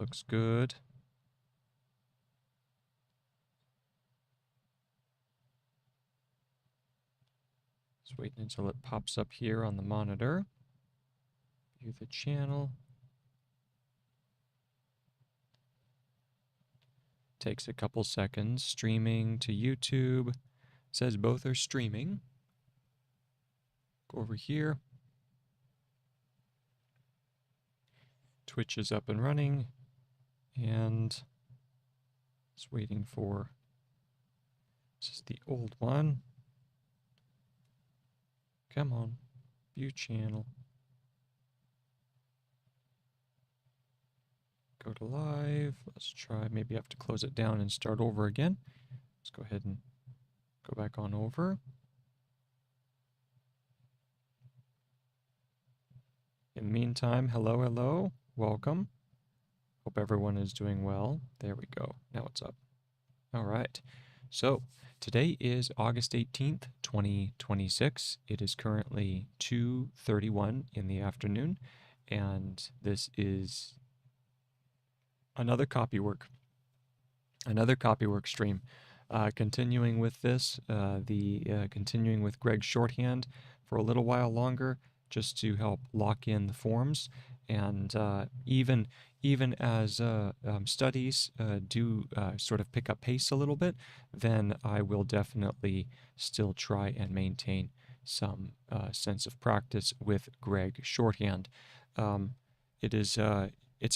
Looks good. Just waiting until it pops up here on the monitor. View the channel. Takes a couple seconds. Streaming to YouTube. Says both are streaming. Go over here. Twitch is up and running. And just waiting for, this is the old one. Come on, view channel. Go to live. Let's try, maybe I have to close it down and start over again. Let's go ahead and go back on over. In the meantime, hello, hello, welcome. Hope everyone is doing well. There we go. Now it's up. All right. So today is August 18th, 2026. It is currently 2:31 in the afternoon, and this is another Copywork stream. Continuing with this, continuing with Gregg's Shorthand for a little while longer, just to help lock in the forms, and even as studies do sort of pick up pace a little bit, then I will definitely still try and maintain some sense of practice with Gregg Shorthand. It's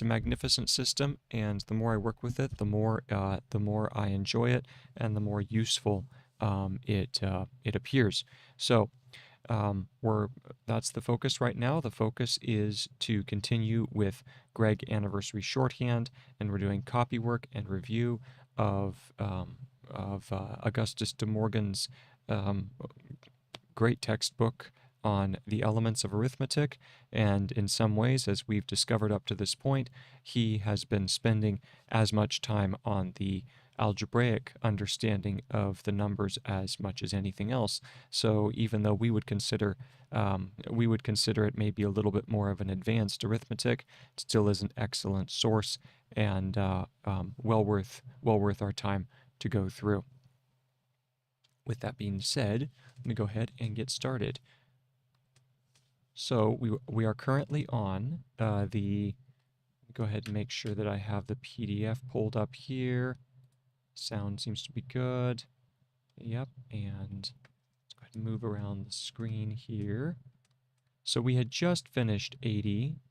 a magnificent system, and the more I work with it, the more I enjoy it, and the more useful it appears. So that's the focus right now. The focus is to continue with Gregg Anniversary Shorthand, and we're doing copywork and review of Augustus De Morgan's great textbook on the Elements of Arithmetic. And in some ways, as we've discovered up to this point, he has been spending as much time on the algebraic understanding of the numbers as much as anything else. So even though we would consider it maybe a little bit more of an advanced arithmetic, it still is an excellent source, and well worth our time to go through. With that being said, let me go ahead and get started. So we are currently on go ahead and make sure that I have the PDF pulled up here. Sound seems to be good. Yep, and let's go ahead and move around the screen here. So we had just finished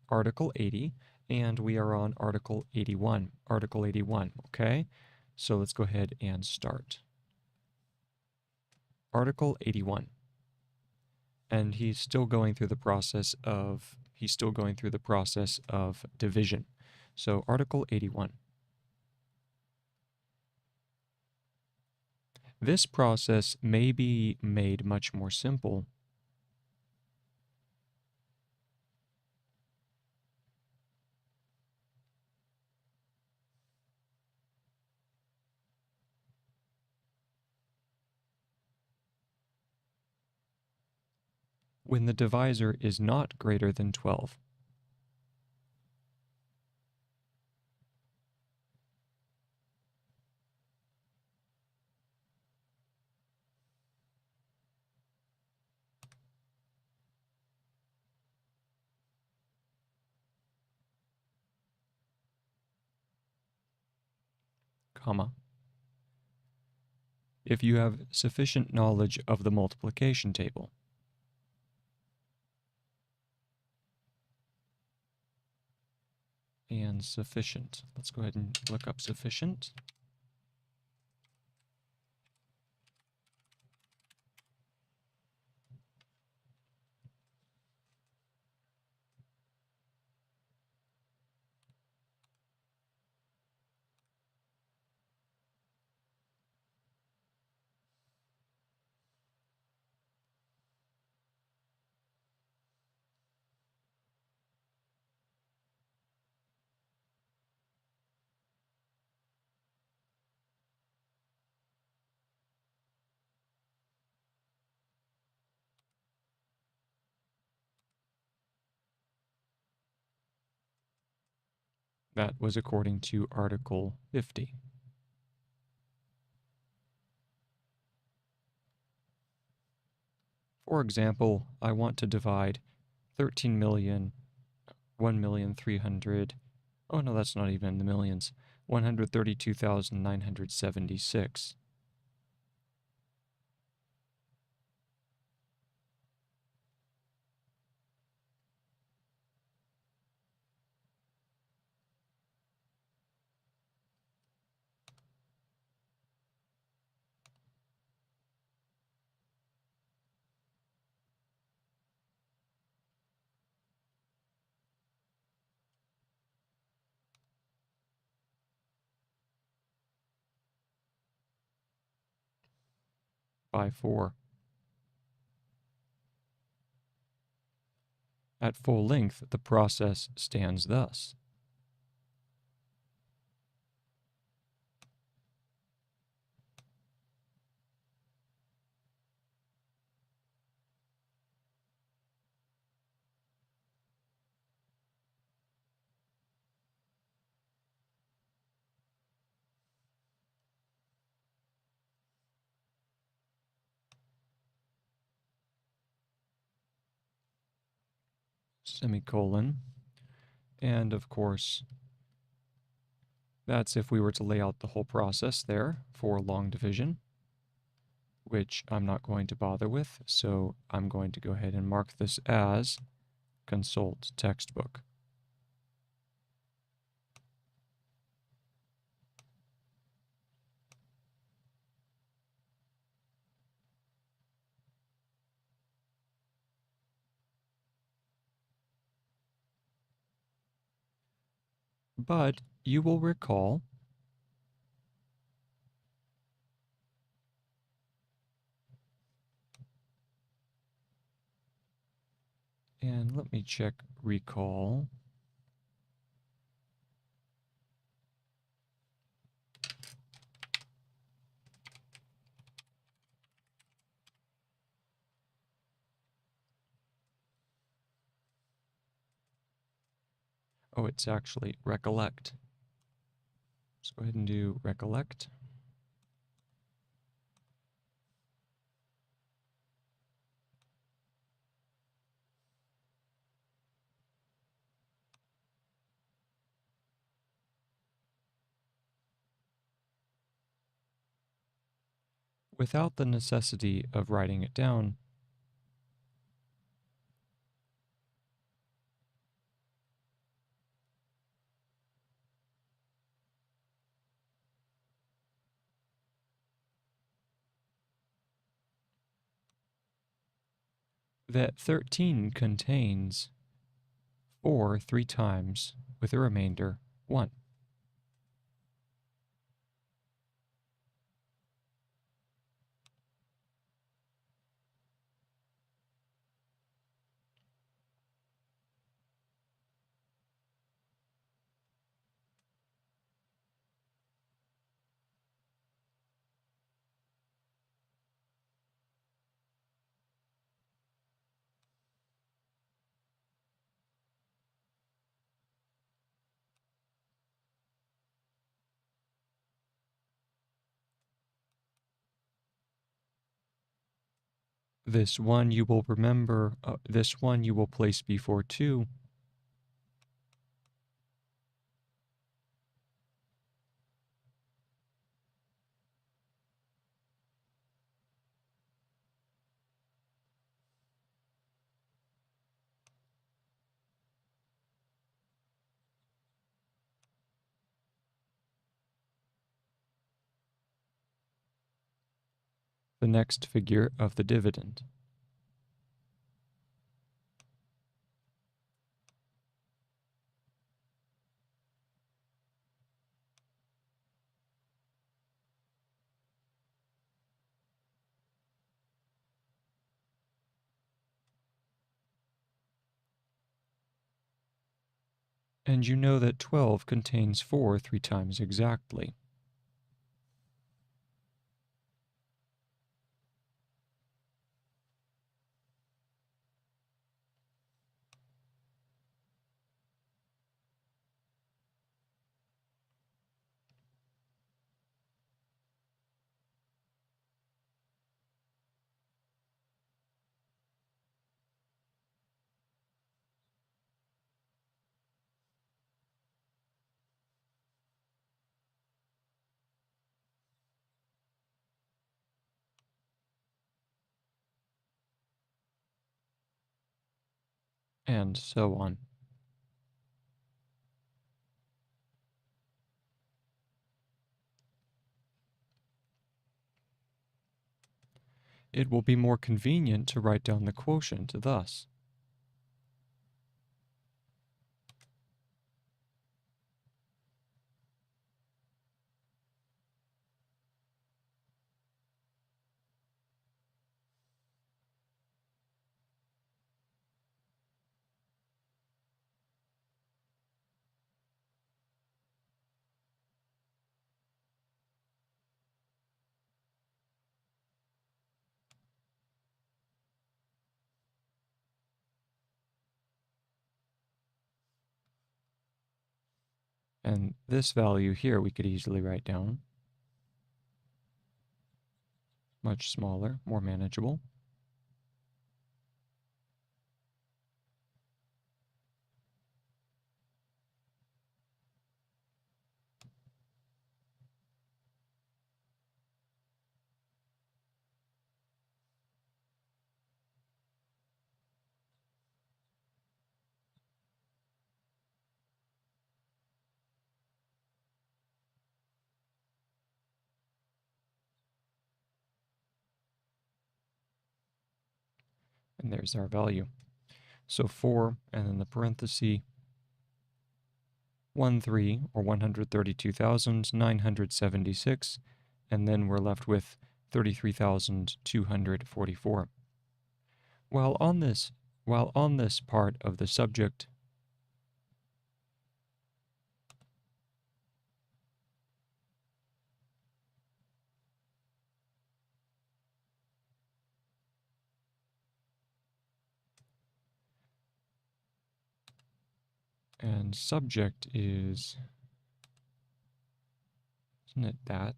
Article 80, and we are on Article 81. Article 81, okay? So let's go ahead and start. Article 81. And he's still going through the process of division. So Article 81. This process may be made much more simple when the divisor is not greater than 12. Comma. If you have sufficient knowledge of the multiplication table. And sufficient. Let's go ahead and look up sufficient. That was according to Article 50. For example, I want to divide 13 million, 1,300,000, oh no, that's not even in the millions, 132,976. By 4. At full length, the process stands thus. Semicolon. And of course, that's if we were to lay out the whole process there for long division, which I'm not going to bother with, so I'm going to go ahead and mark this as consult textbook. But you will recall and let me check recall. Oh, it's actually recollect. Let's go ahead and do recollect. Without the necessity of writing it down, that 13 contains 4 3 times with a remainder 1. This one you will remember, this one you will place before 2. The next figure of the dividend. And you know that 12 contains 4 3 times exactly. and so on. It will be more convenient to write down the quotient thus. And this value here we could easily write down. Much smaller, more manageable. And there's our value. So 4, and then the parenthesis, 13, or 132,976, and then we're left with 33,244. While on this part of the subject, and subject is, isn't it that?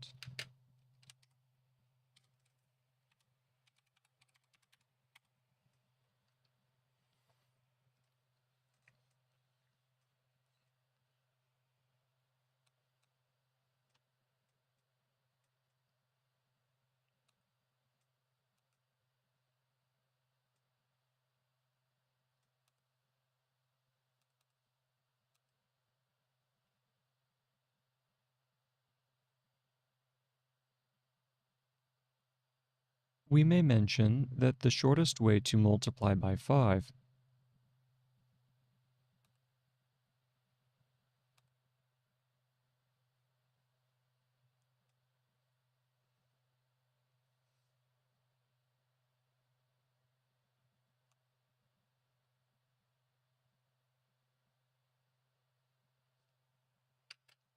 We may mention that the shortest way to multiply by 5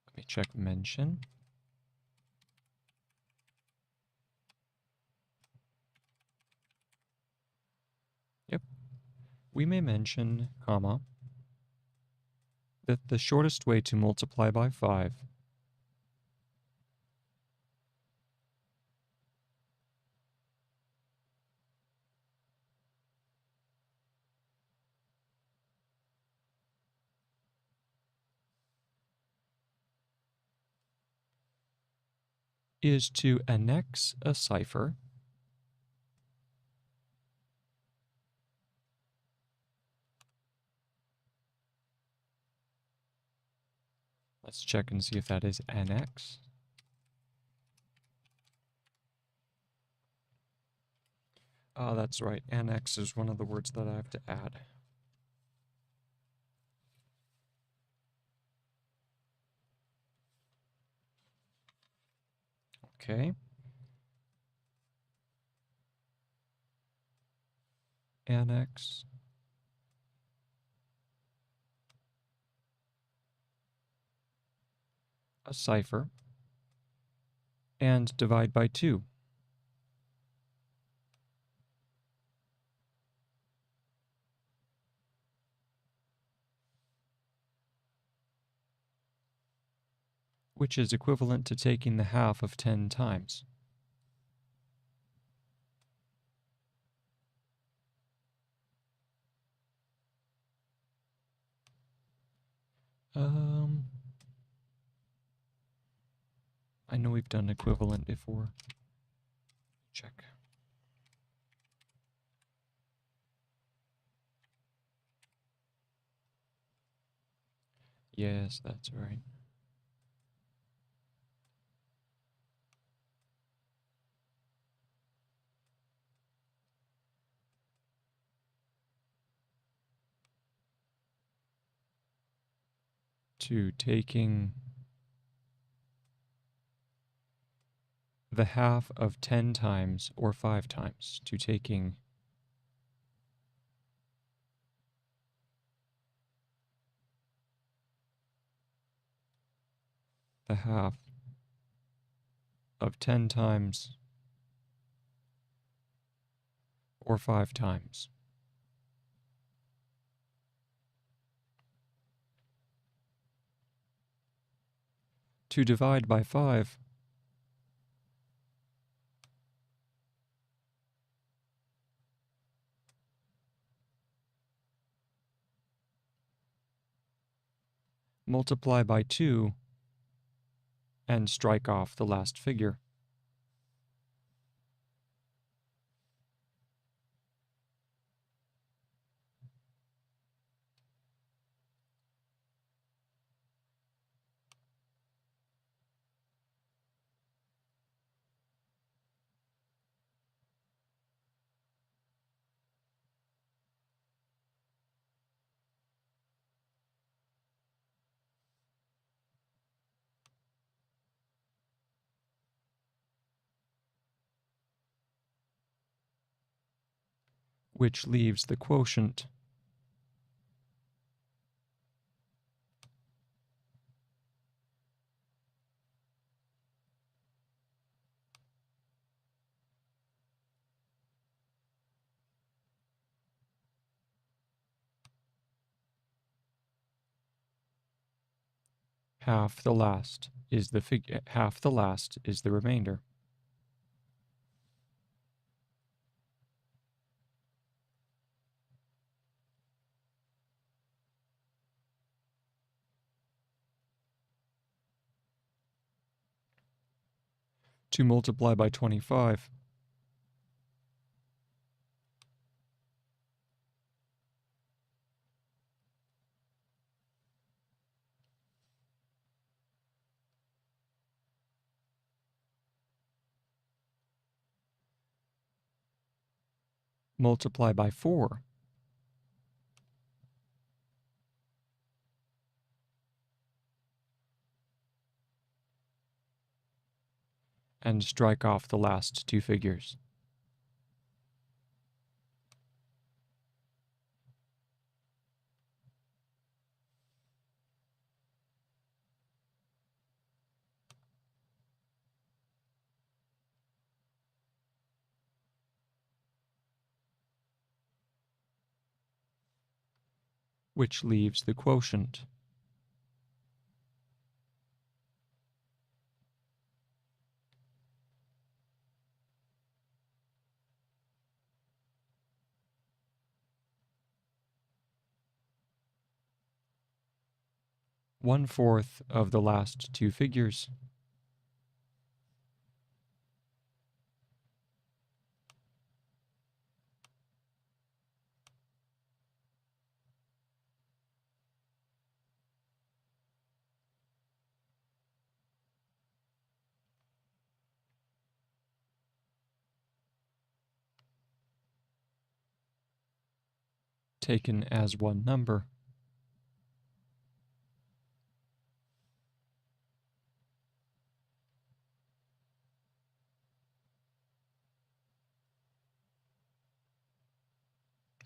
let me check mention. Yep. We may mention, comma, that the shortest way to multiply by 5 is to annex a cipher Let's check and see if that is annex. Oh, that's right. Annex is one of the words that I have to add. Okay. Annex. A cipher. And divide by 2. Which is equivalent to taking the half of 10 times. I know we've done equivalent before. Check. Yes, that's right. To taking the half of 10 times or 5 times. To taking the half of 10 times or 5 times. To divide by 5, multiply by 2, and strike off the last figure. Which leaves the quotient. Half the last is the remainder. To multiply by 25, multiply by 4, and strike off the last 2 figures. Which leaves the quotient. One-fourth of the last 2 figures. Taken as one number.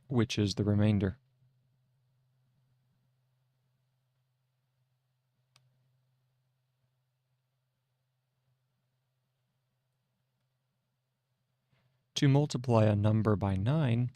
Which is the remainder. To multiply a number by 9,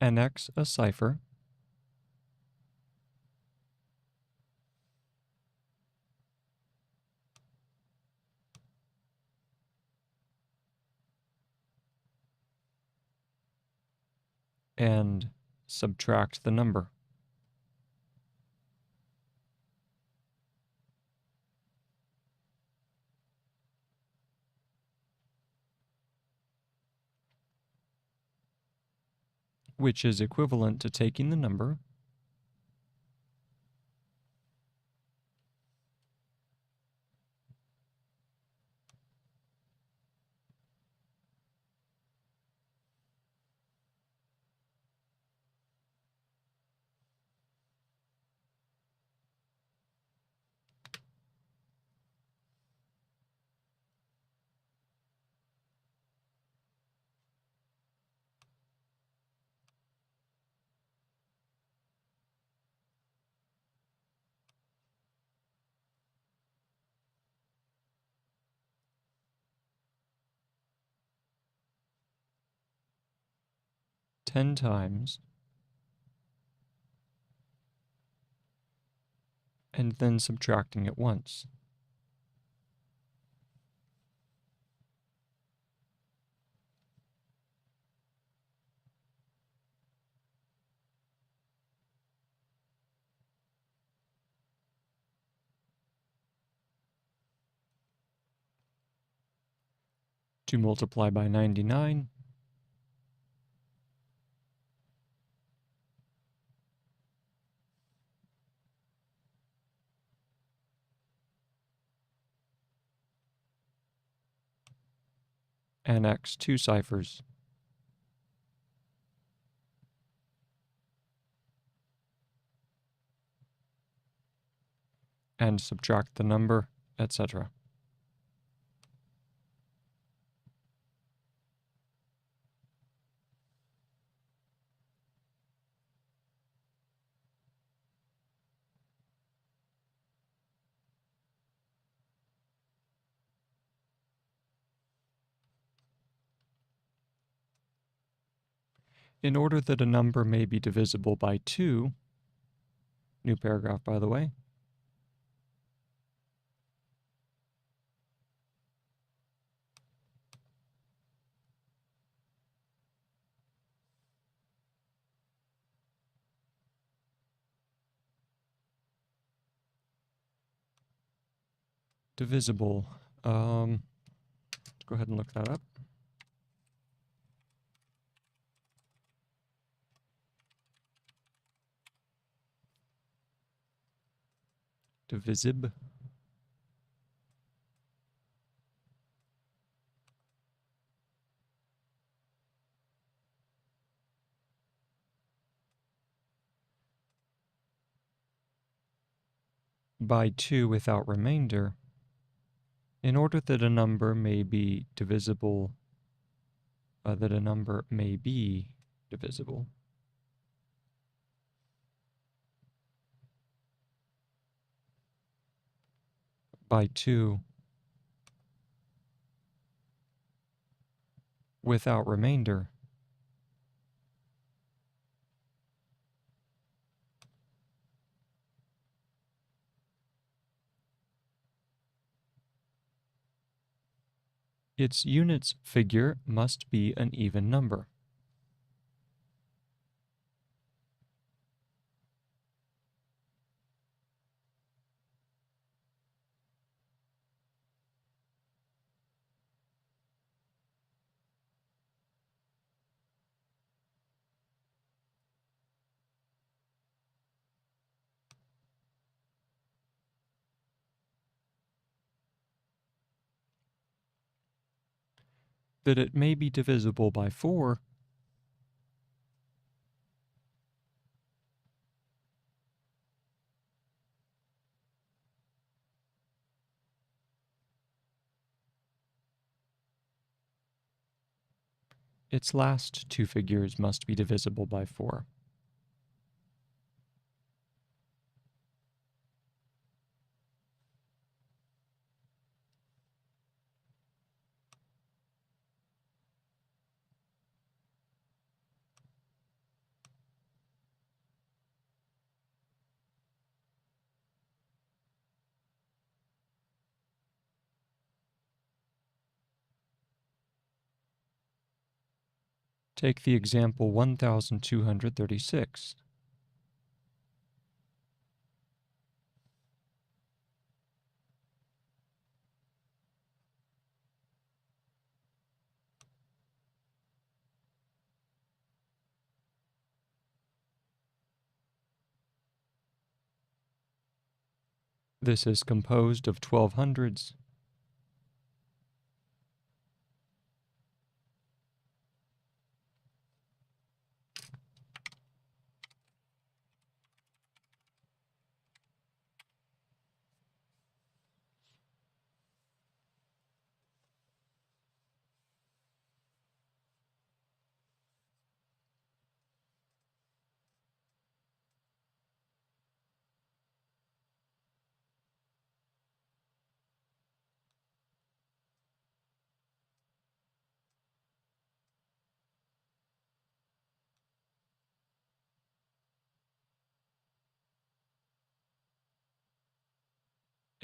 Annex a cipher, and subtract the number. Which is equivalent to taking the number ten times, and then subtracting it once. To multiply by 99, annex two ciphers. And subtract the number, etc. In order that a number may be divisible by 2, new paragraph by the way, divisible, let's go ahead and look that up. Divisib. By 2 without remainder. In order that a number may be divisible, by 2 without remainder, its units figure must be an even number. That it may be divisible by 4, its last two figures must be divisible by 4. Take the example 1236. This is composed of 12 hundreds,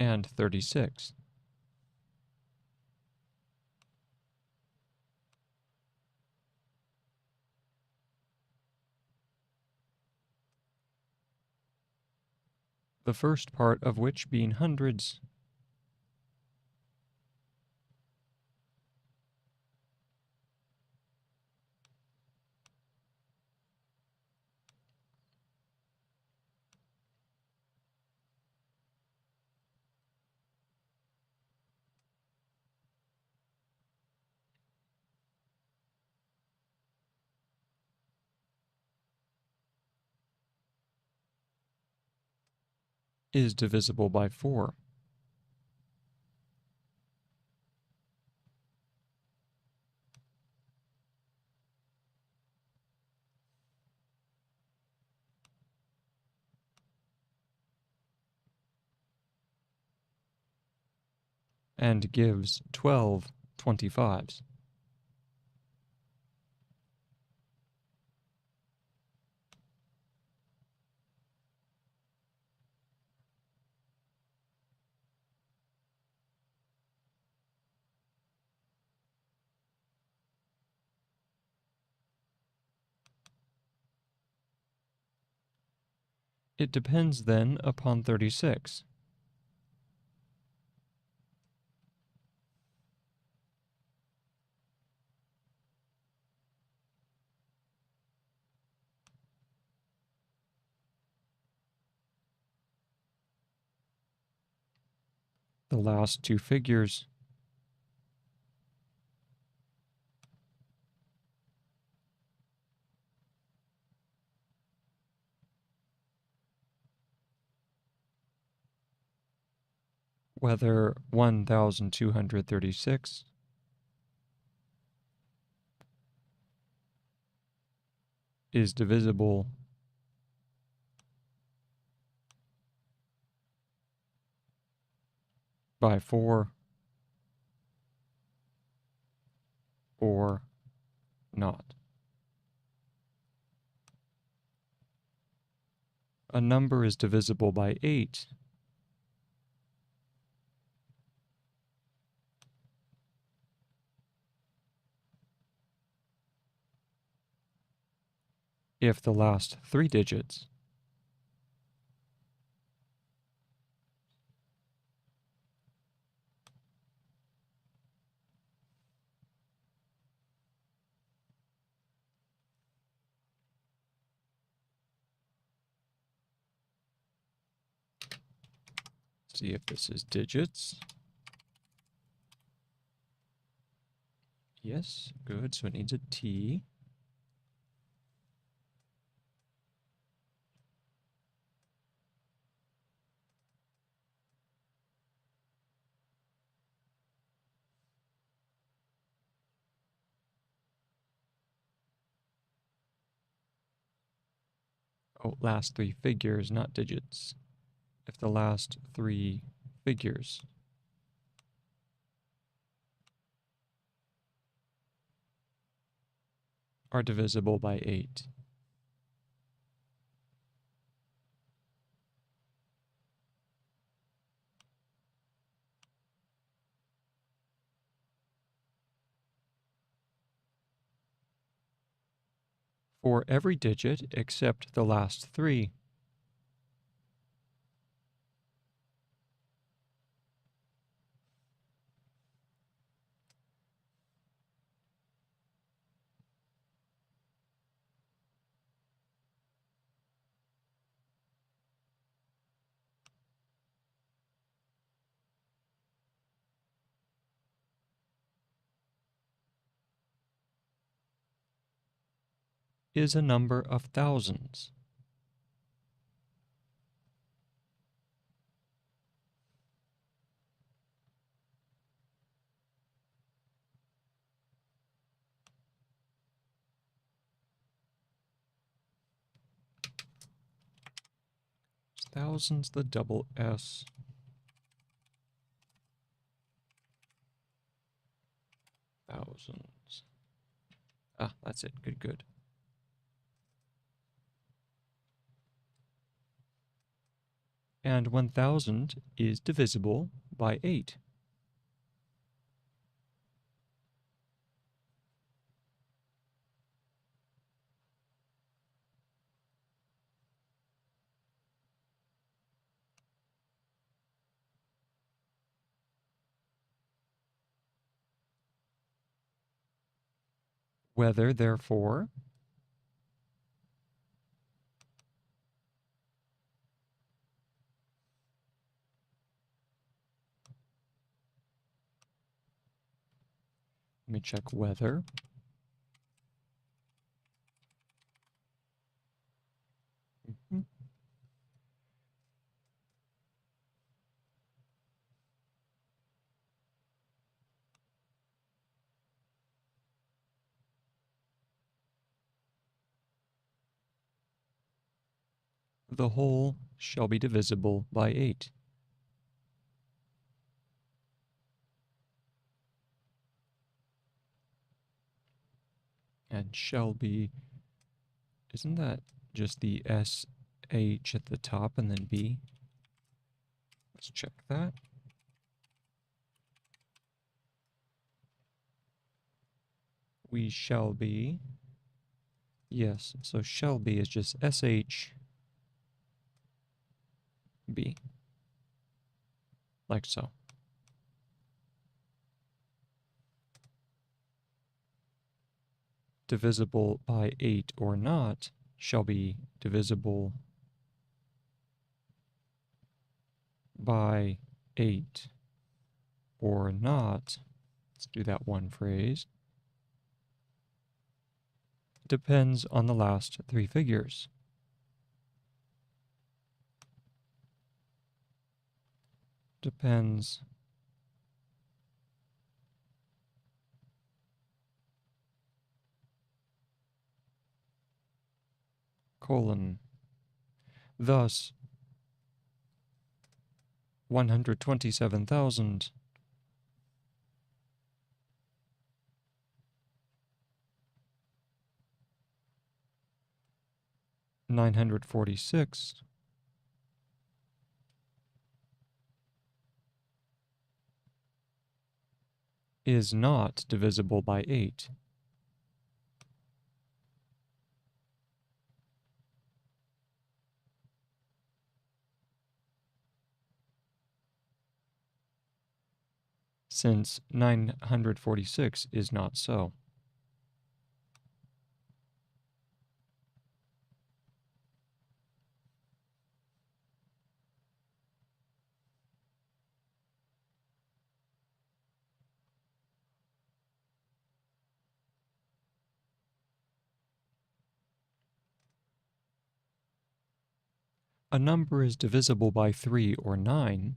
and 36. The first part of which, being hundreds, is divisible by 4. And gives 12 25s. It depends then upon 36. The last two figures whether 1236 is divisible by 4 or not. A number is divisible by 8 if the last 3 digits see if this is digits. Yes, good. So it needs a T. Oh, last 3 figures, not digits. If the last 3 figures are divisible by 8. for every digit except the last three. Is a number of thousands. Is thousands the double S? Thousands. Ah, that's it. Good, good. And 1000 is divisible by 8. Whether, therefore, let me check whether. The whole shall be divisible by 8. And shall be, isn't that just the SH at the top and then B? Let's check that. We shall be, yes, so shall be is just SH B, like so. Divisible by 8 or not shall be divisible by 8 or not. Let's do that one phrase. Depends on the last three figures. Depends colon. Thus, 127,000 946 is not divisible by 8. Since 946 is not so. A number is divisible by 3 or 9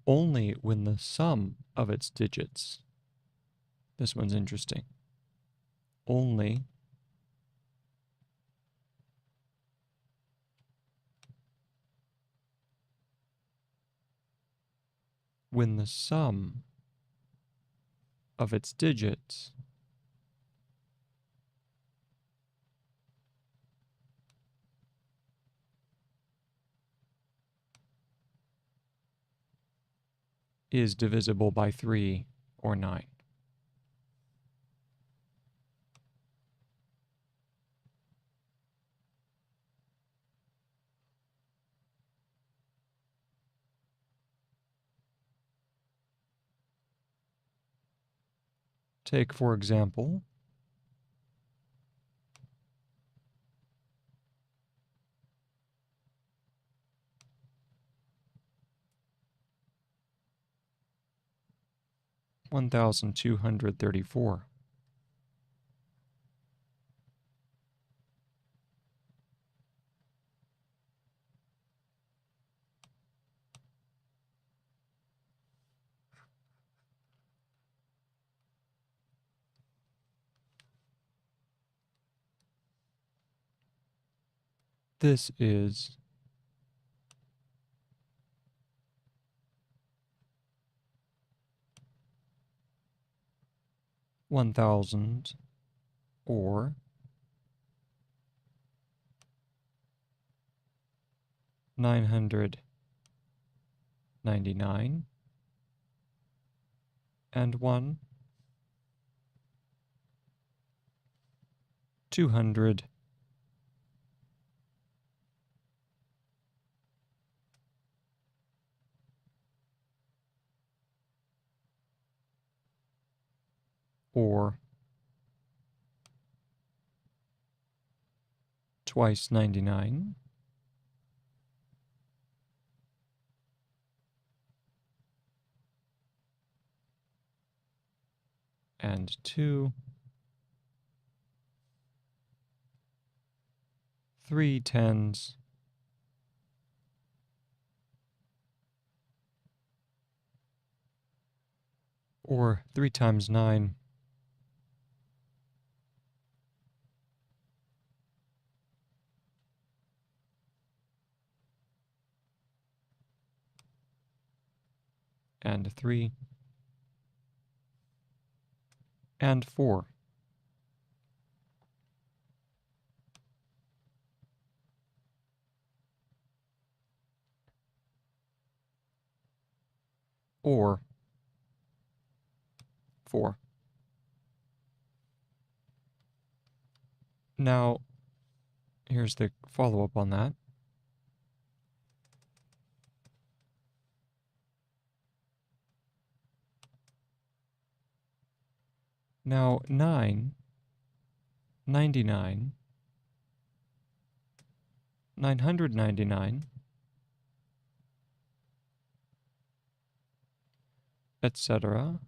only when the sum of its digits, this one's interesting, only when the sum of its digits is divisible by 3 or 9. Take, for example, $1,234. This is $1,000 or $999 and 1, 200, or twice 99, and 2, 3 tens, or 3 times 9, and 3, and 4. Or 4. Now, here's the follow-up on that. Now, 9, 99, 999, etc.,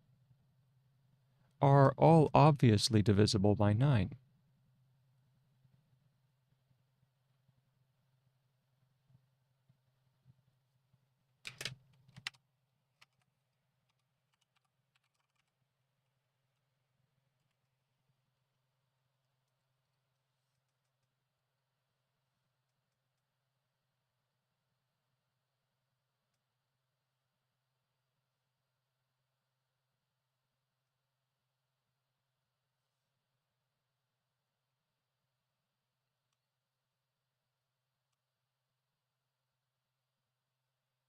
are all obviously divisible by 9.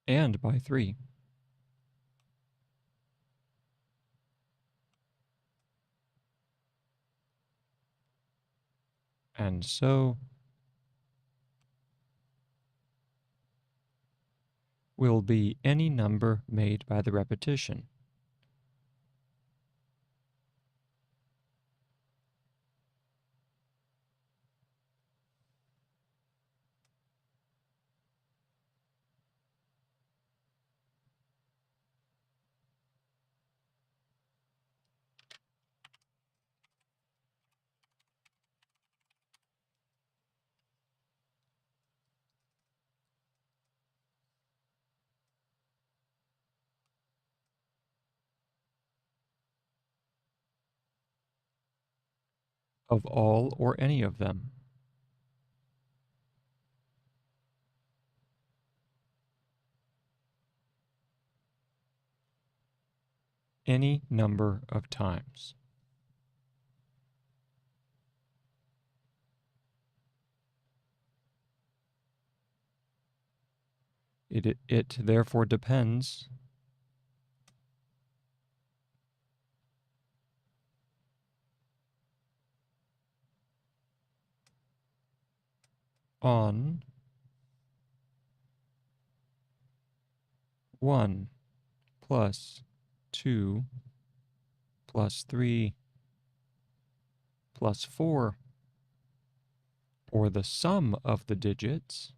And by 3. And so will be any number made by the repetition. Of all or any of them. any number of times. It therefore depends on 1 plus 2 plus 3 plus 4, or the sum of the digits,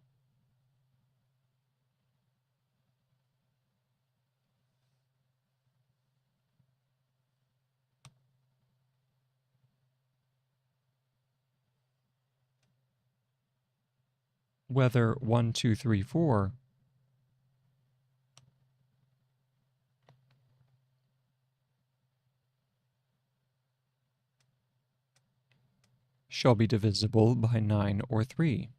whether 1, 2, 3, 4 shall be divisible by 9 or 3.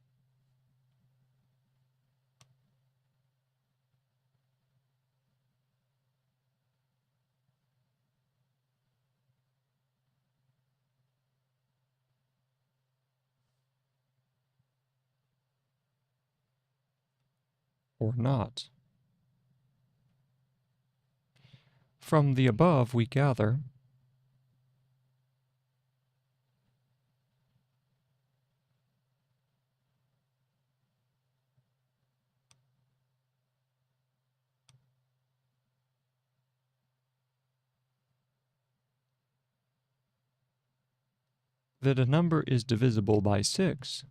Or not. From the above, we gather that a number is divisible by 6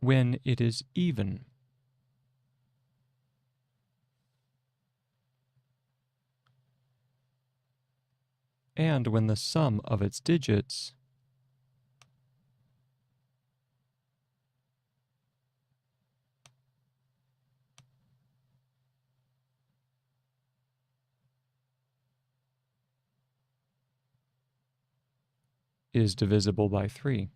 when it is even. And when the sum of its digits is divisible by 3.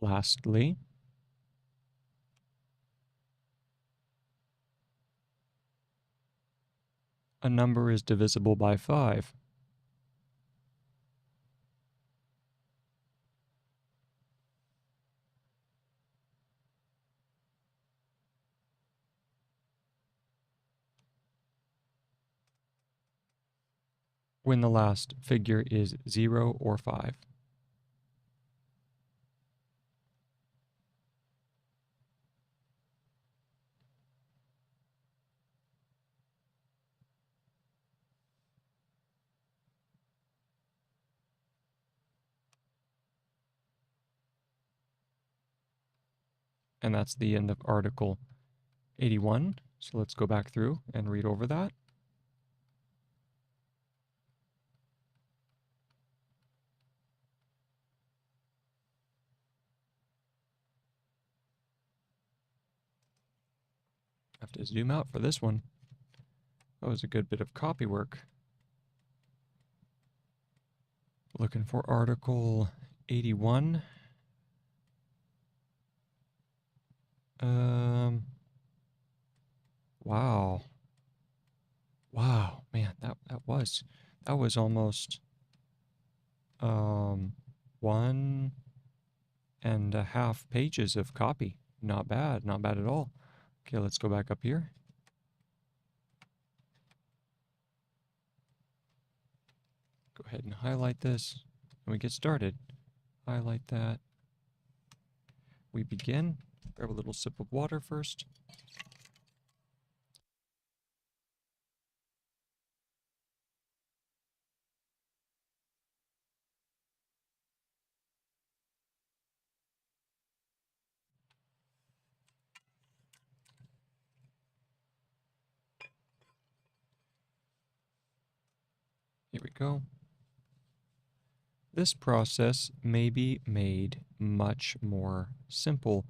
Lastly, a number is divisible by 5 when the last figure is 0 or 5. And that's the end of Article 81. So let's go back through and read over that. I have to zoom out for this one. That was a good bit of copy work. Looking for Article 81. Wow. Wow, man, that was almost 1.5 pages of copy. Not bad at all. Okay, let's go back up here. ahead and highlight this, and we get started. Highlight that. We begin. Grab a little sip of water first. Here we go. This process may be made much more simple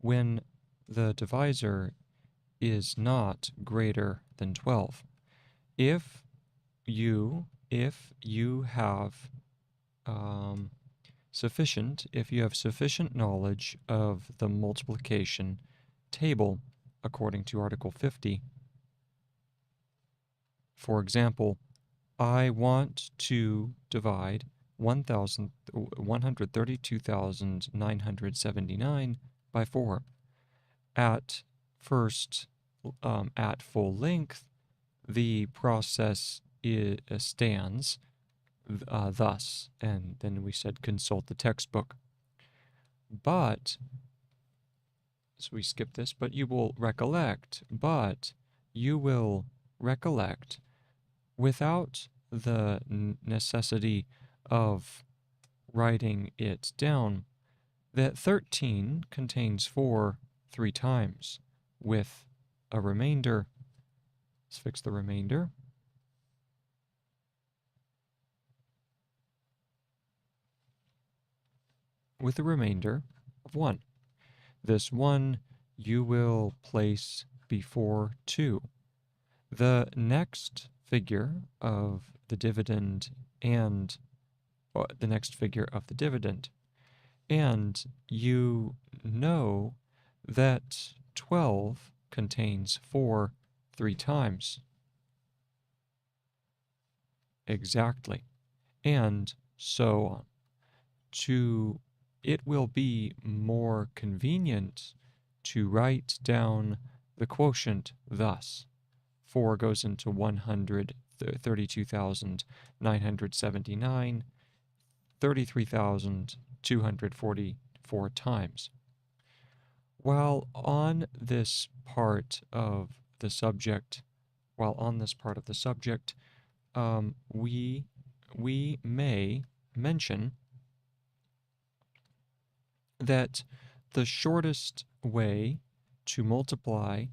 when the divisor is not greater than 12. If you have sufficient knowledge of the multiplication table according to Article 50, for example, I want to divide 132,979 by 4. At full length, the process stands thus, and then we said consult the textbook. But, so we skip this, but you will recollect, without the necessity of writing it down, that 13 contains 4 3 times, with a remainder. Let's fix the remainder. With a remainder of 1. This 1 you will place before 2. The next figure of the dividend and and you know that 12 contains 4 3 times. Exactly. And so on. It will be more convenient to write down the quotient thus. 4 goes into 132,979, 33,244 times. While on this part of the subject, we may mention that the shortest way to multiply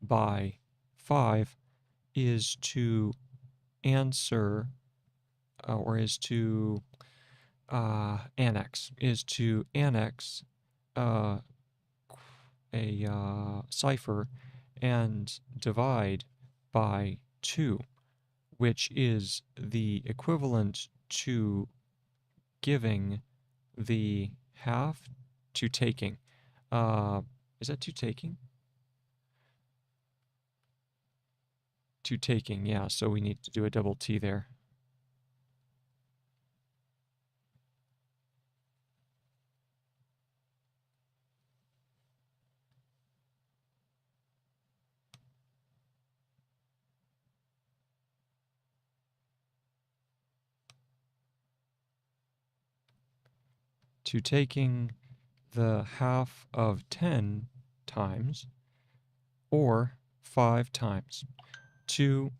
by 5 is to annex a cipher and divide by 2, which is the equivalent to giving the half to taking. Is that to taking? To taking, yeah, so we need to do a double T there. To taking the half of 10 times, or 5 times. 2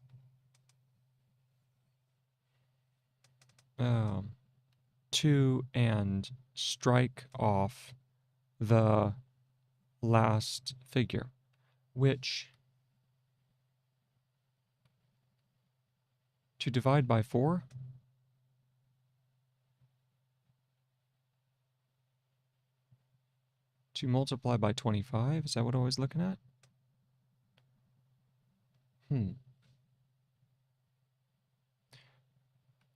and strike off the last figure, which to divide by 4, to multiply by 25, is that what I was looking at? I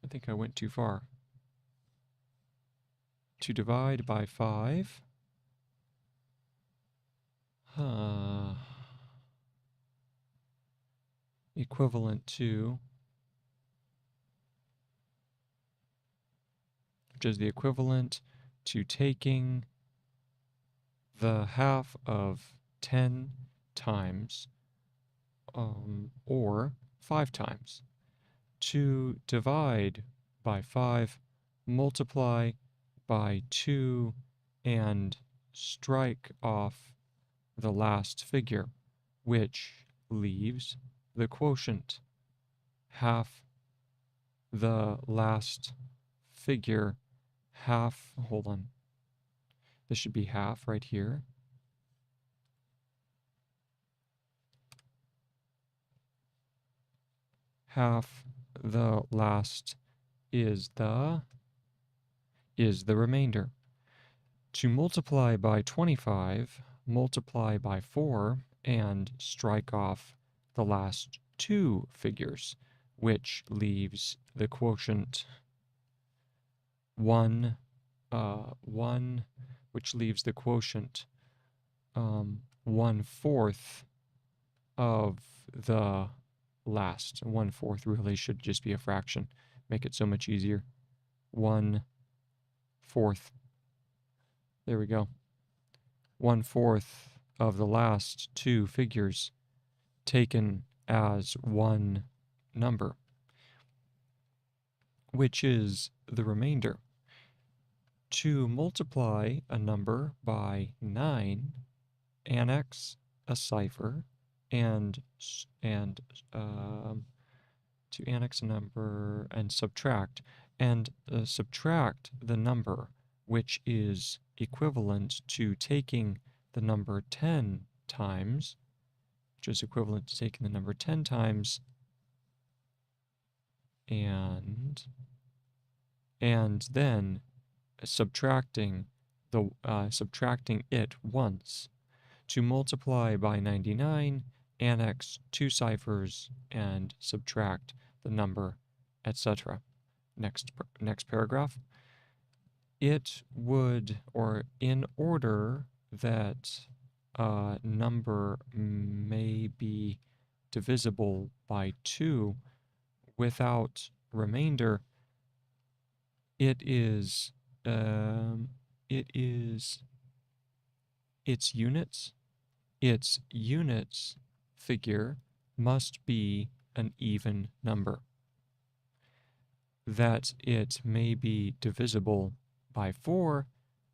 think I went too far. To divide by 5. Equivalent to, which is the equivalent to taking the half of 10 times, or 5 times. To divide by 5, multiply by 2, and strike off the last figure, which leaves the quotient. Half the last figure, hold on, this should be half right here. Half the last is the remainder. To multiply by 25, multiply by 4, and strike off the last two figures, which leaves the quotient 1, which leaves the quotient 1/4 of the last. 1/4 really should just be a fraction. Make it so much easier. 1/4. There we go. 1/4 of the last two figures taken as one number, which is the remainder. To multiply a number by 9, annex a cipher, and to annex a number and subtract, subtract the number, which is equivalent to taking the number 10 times, which is equivalent to taking the number 10 times, and then subtracting it once. To multiply by 99, annex two ciphers and subtract the number, etc. Next paragraph. It would, or in order that a number may be divisible by 2 without remainder, its units figure must be an even number. That it may be divisible by 4,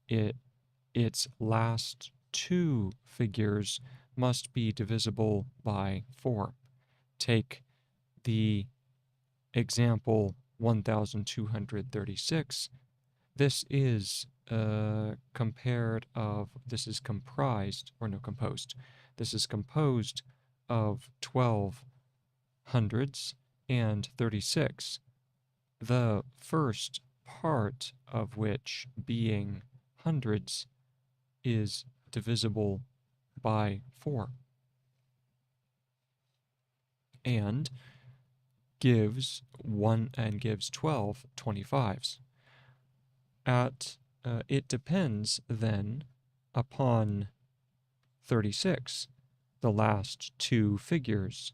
its last two figures must be divisible by 4. Take the example 1236. This is composed of 12 hundreds and 36. The first part of which, being hundreds, is divisible by 4 and gives 12 25s. It depends then upon 36, the last two figures,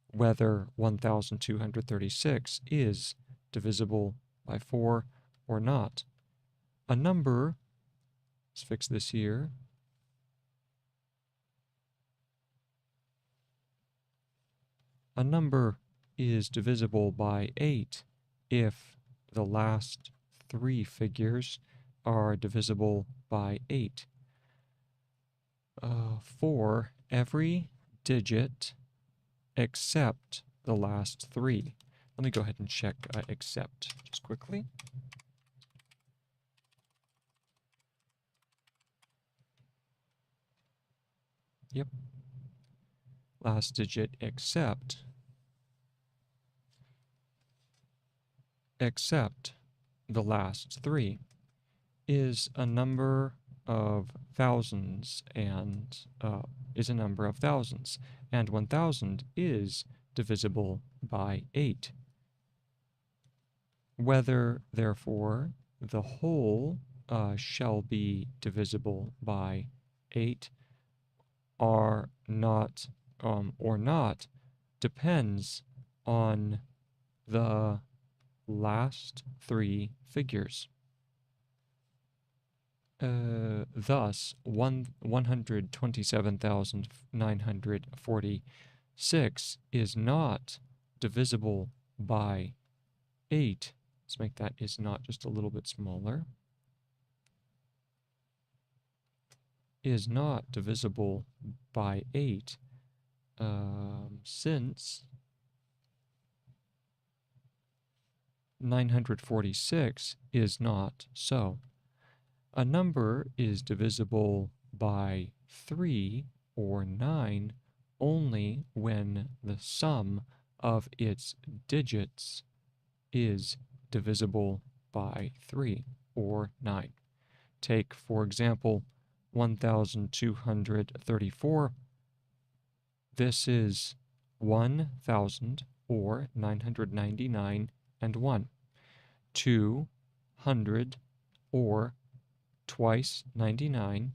whether 1236 is divisible by 4 or not. A number, let's fix this here. A number is divisible by 8 if the last three figures are divisible by 8. For every digit except the last three. Let me go ahead and check except just quickly. Yep. Last digit except the last three is a number of thousands and 1000 is divisible by 8. Whether, therefore, the whole shall be divisible by 8 or not depends on the last three figures. Thus, 127,946 is not divisible by 8, let's make that is not just a little bit smaller, is not divisible by 8, since 946 is not so. A number is divisible by 3 or 9 only when the sum of its digits is divisible by 3 or 9. Take, for example, 1234. This is 1000 or 999 and 1. 200 or twice 99.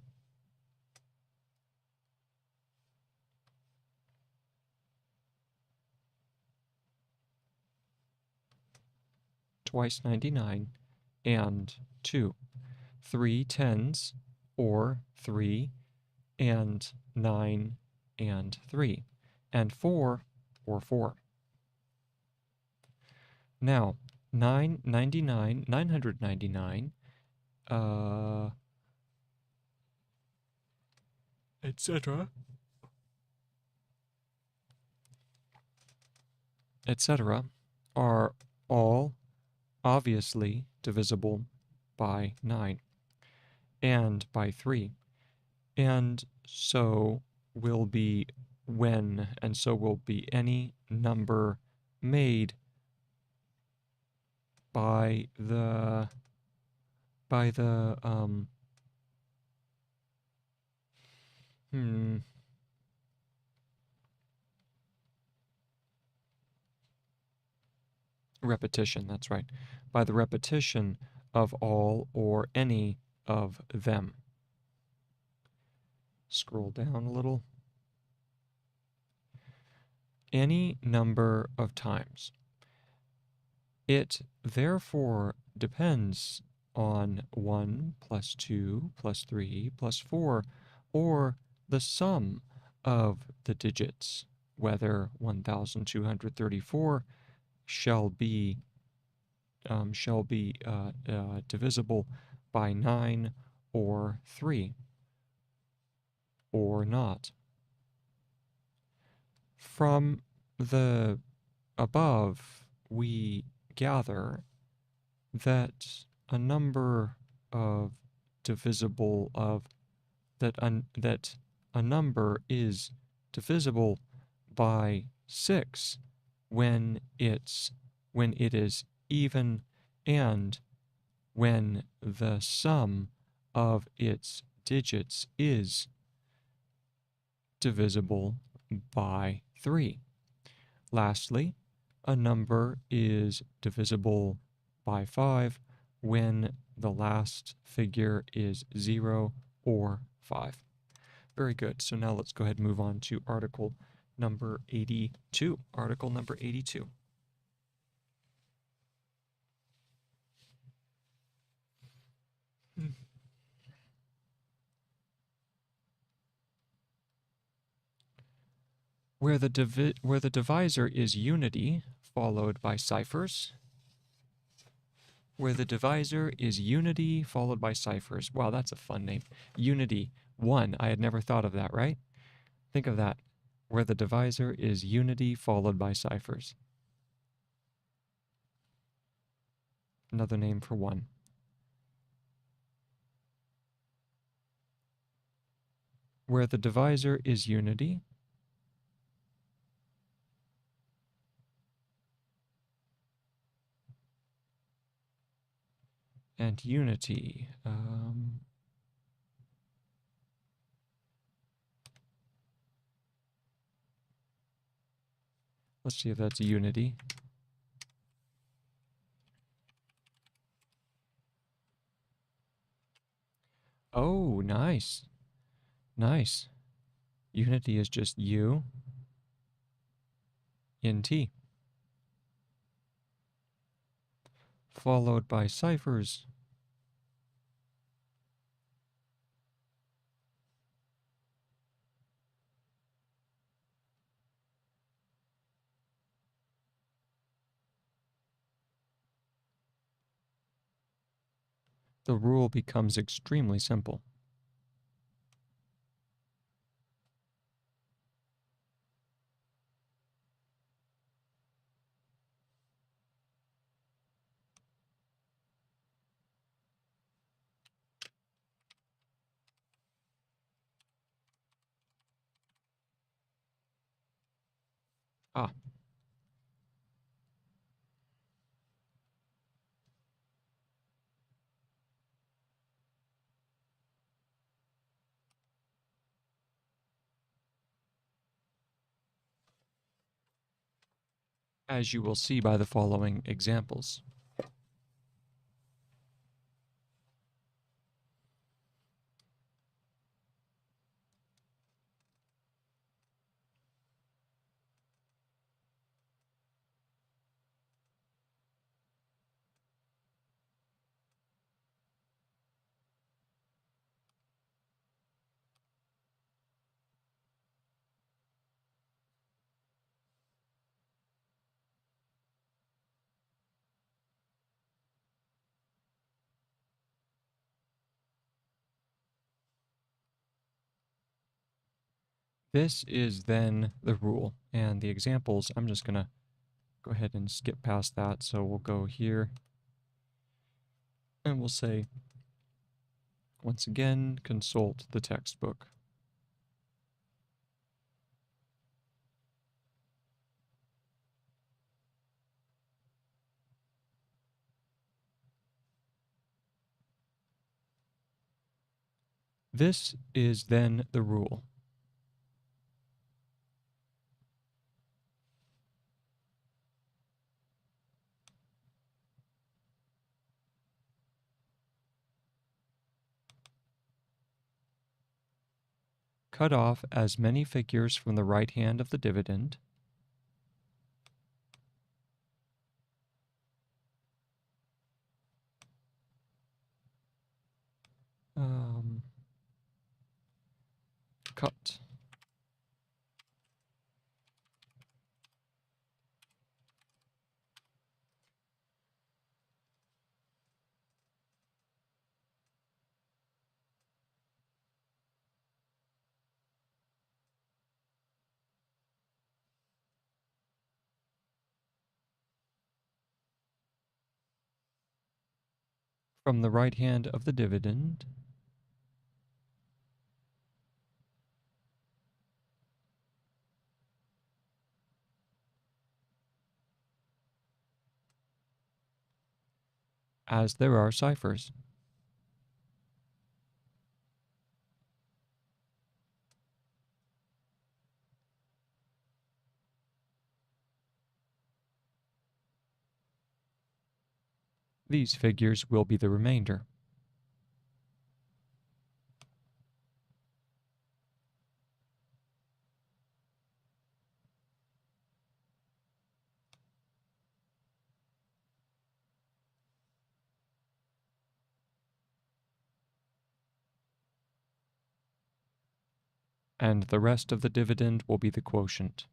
Twice 99 and 2. 3 tens or 3 and 9 and 3. And 4 or 4. Now, 999, etc., etc., are all obviously divisible by 9 and by 3. And so will be any number made by the repetition, that's right, by the repetition of all or any of them. Scroll down a little. Any number of times. It therefore depends on 1 plus 2 plus 3 plus 4, or the sum of the digits, whether 1234 shall be divisible by 9 or 3 or not. From the above, we gather that a number of divisible of that a number is divisible by 6 when it is even and when the sum of its digits is divisible by 3. Lastly, a number is divisible by 5 when the last figure is 0 or 5. Very good. So now let's go ahead and move on to article number 82. Article number 82. Where the divisor is unity followed by ciphers. Where the divisor is unity followed by ciphers. Wow, that's a fun name. Unity 1. I had never thought of that, right? Think of that. Where the divisor is unity followed by ciphers. Another name for 1. Where the divisor is unity and unity. Let's see if that's a unity. Oh, nice. Nice. Unity is just U in T. Followed by ciphers. the rule becomes extremely simple. Ah, as you will see by the following examples. This is then the rule, and the examples, I'm just going to go ahead and skip past that. So we'll go here, and we'll say, once again, consult the textbook. This is then the rule. Cut off as many figures from the right hand of the dividend cut. From the right hand of the dividend as there are ciphers. These figures will be the remainder. And the rest of the dividend will be the quotient.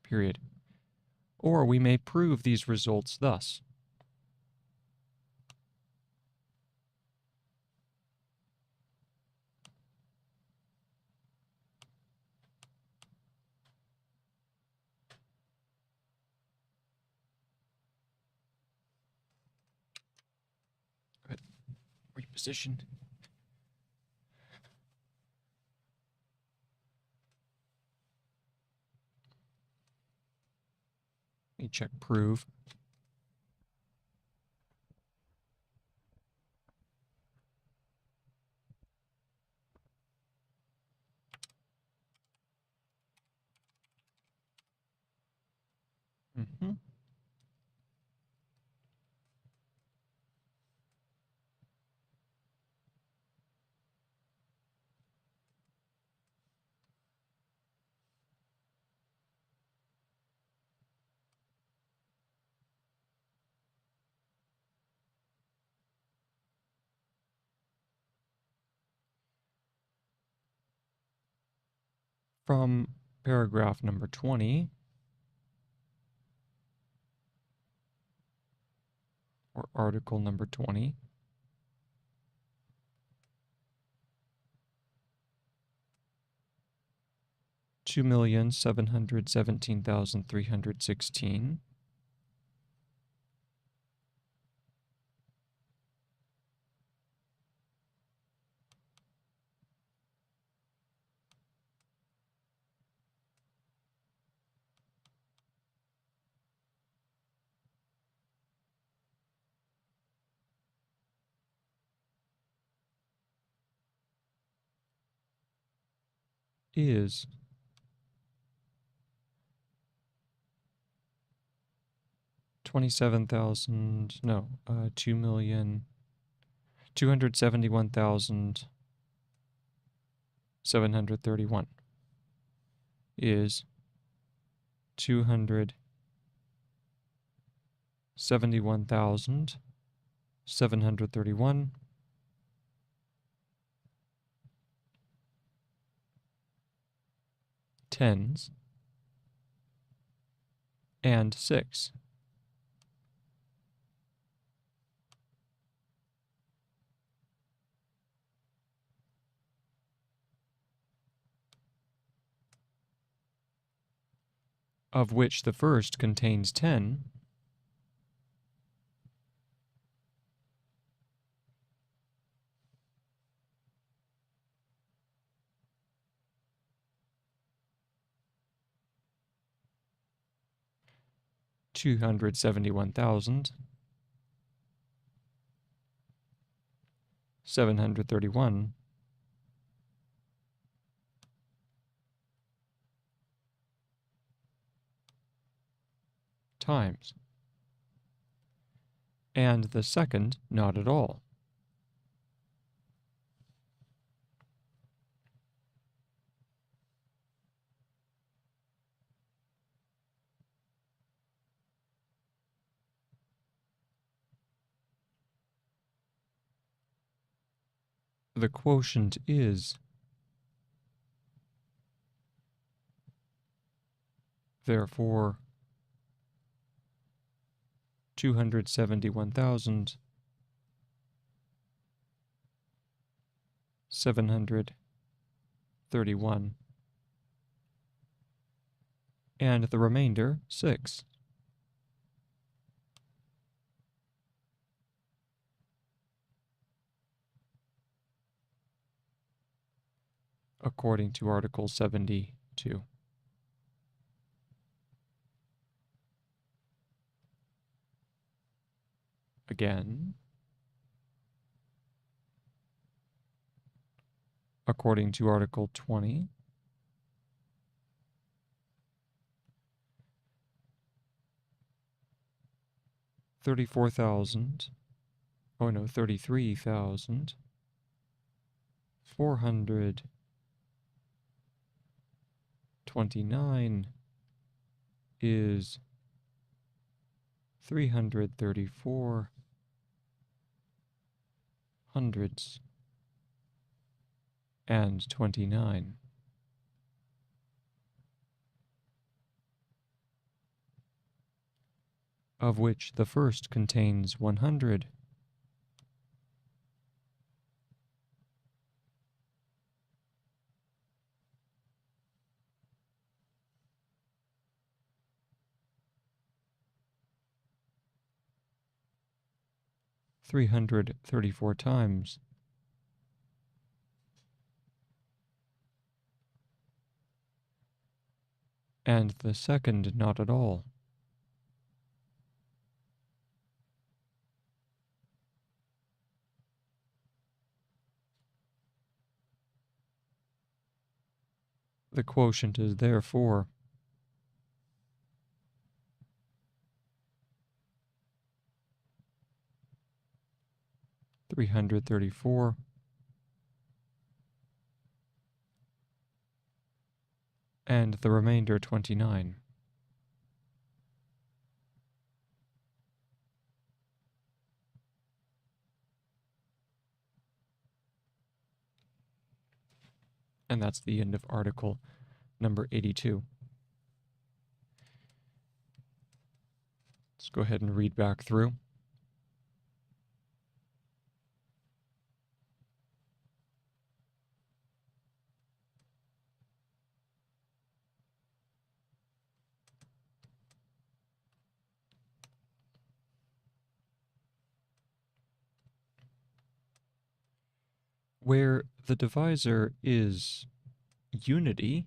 Period. Or we may prove these results thus. Go ahead, reposition. Let me check prove. Mm-hmm. From paragraph number 20, or article number 20, $2,717,316 is 271,731 is 271,731 tens and 6. Of which the first contains 10, $271,731 times, and the second not at all. The quotient is, therefore, 271,731, and the remainder 6. According to Article 72. Again, according to Article 20, $33,429 is 334 hundredths and 29. Of which the first contains 100. $334 times, and the second not at all. The quotient is therefore 334 and the remainder 29. And that's the end of Article number 82. Let's go ahead and read back through. Where the divisor is unity,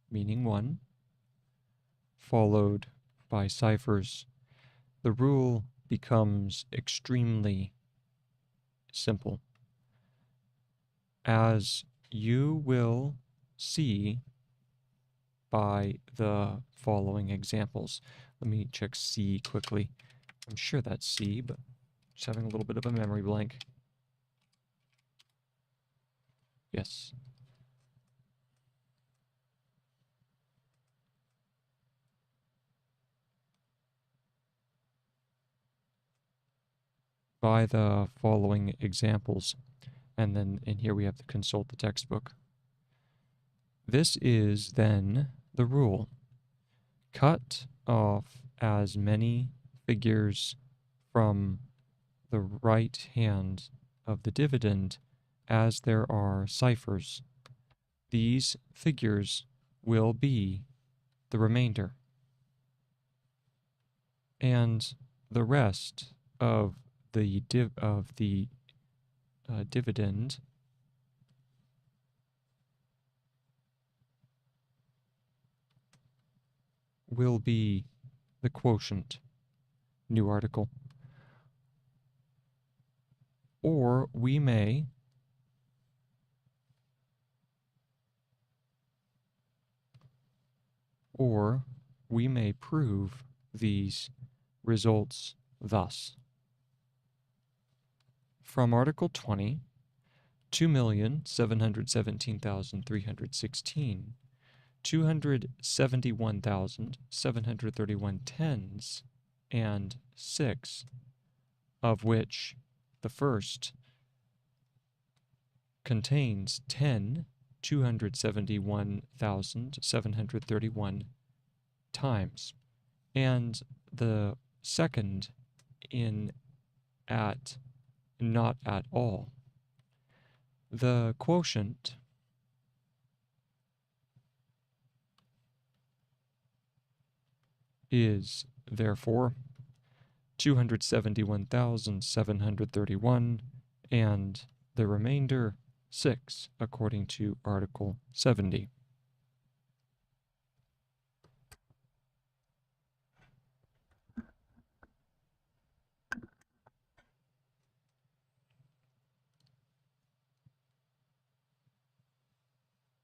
meaning 1, followed by ciphers, the rule becomes extremely simple. As you will see by the following examples. Let me check C quickly. I'm sure that's C, but just having a little bit of a memory blank. Yes. By the following examples. And then in here we have to consult the textbook. This is then the rule. Cut off as many figures from the right hand of the dividend as there are ciphers. These figures will be the remainder. And the rest of the dividend will be the quotient, new article. Or we may prove these results thus. From Article 20, 2,717,316, 271,731 tens, and 6, of which the first contains 10 271,731 times, and the second in at not at all. The quotient is therefore 271,731 and the remainder 6 according to Article 70.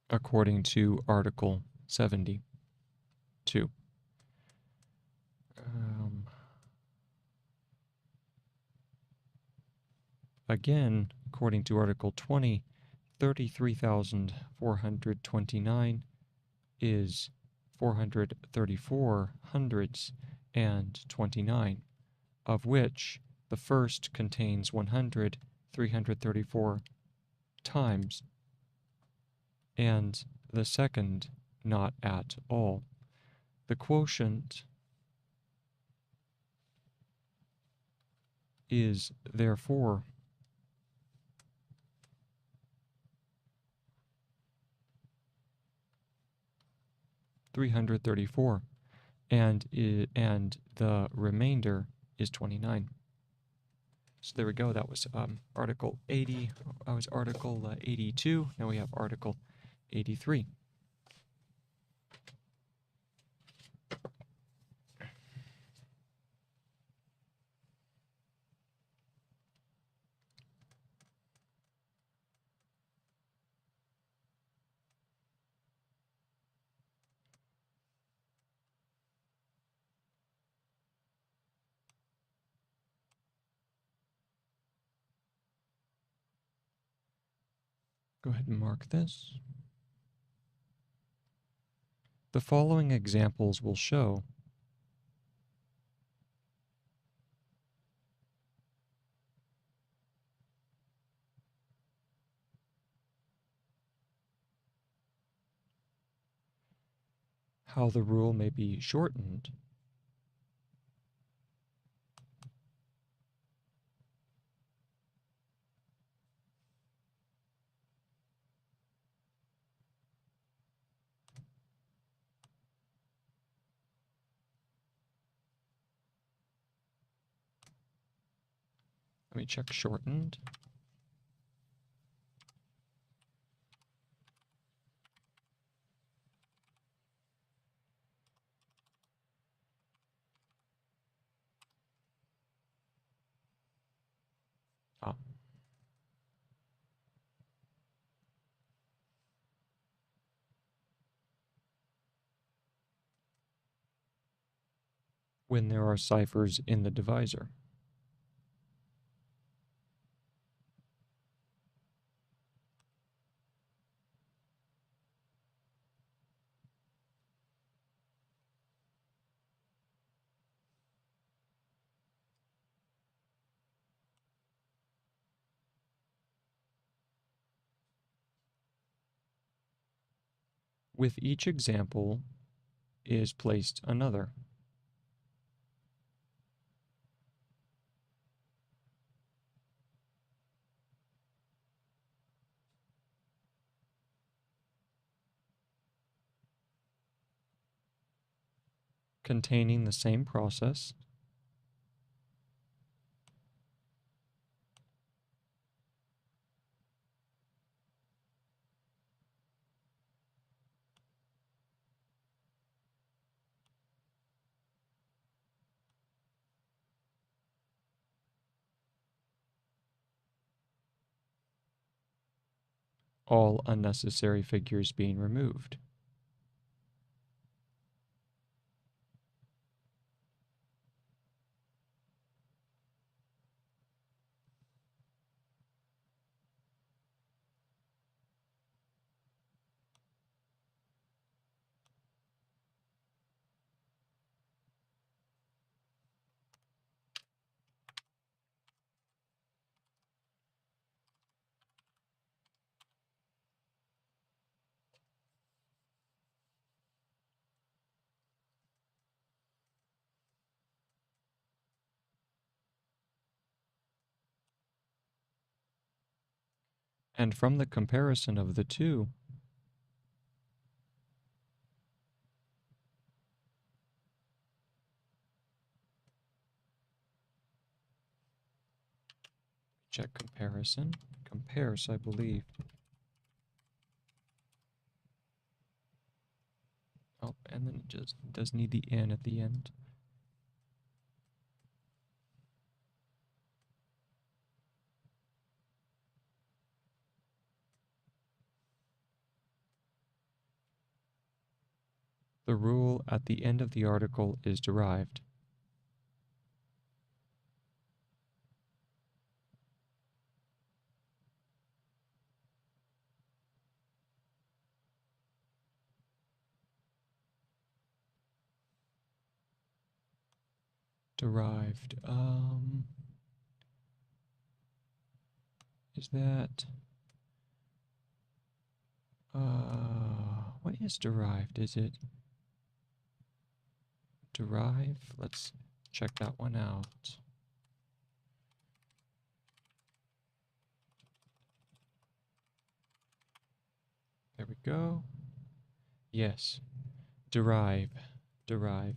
According to Article 72. Again, according to Article 20, 33,429 is 434 hundredths and 29, of which the first contains 100 334 times, and the second not at all. The quotient is therefore 334, and the remainder is 29. So there we go. That was Article 80. That was Article 82. Now we have Article 83. Go ahead and mark this. The following examples will show how the rule may be shortened. Let me check shortened. Ah. When there are ciphers in the divisor. With each example is placed another. Containing the same process. All unnecessary figures being removed. And from the comparison of the two, check comparison, compares, I believe. Oh, and then it just does need the N at the end. The rule at the end of the article is derived. Derived. Is that... what is derived? Is it derive? Let's check that one out. There we go. Yes. Derive. Derive.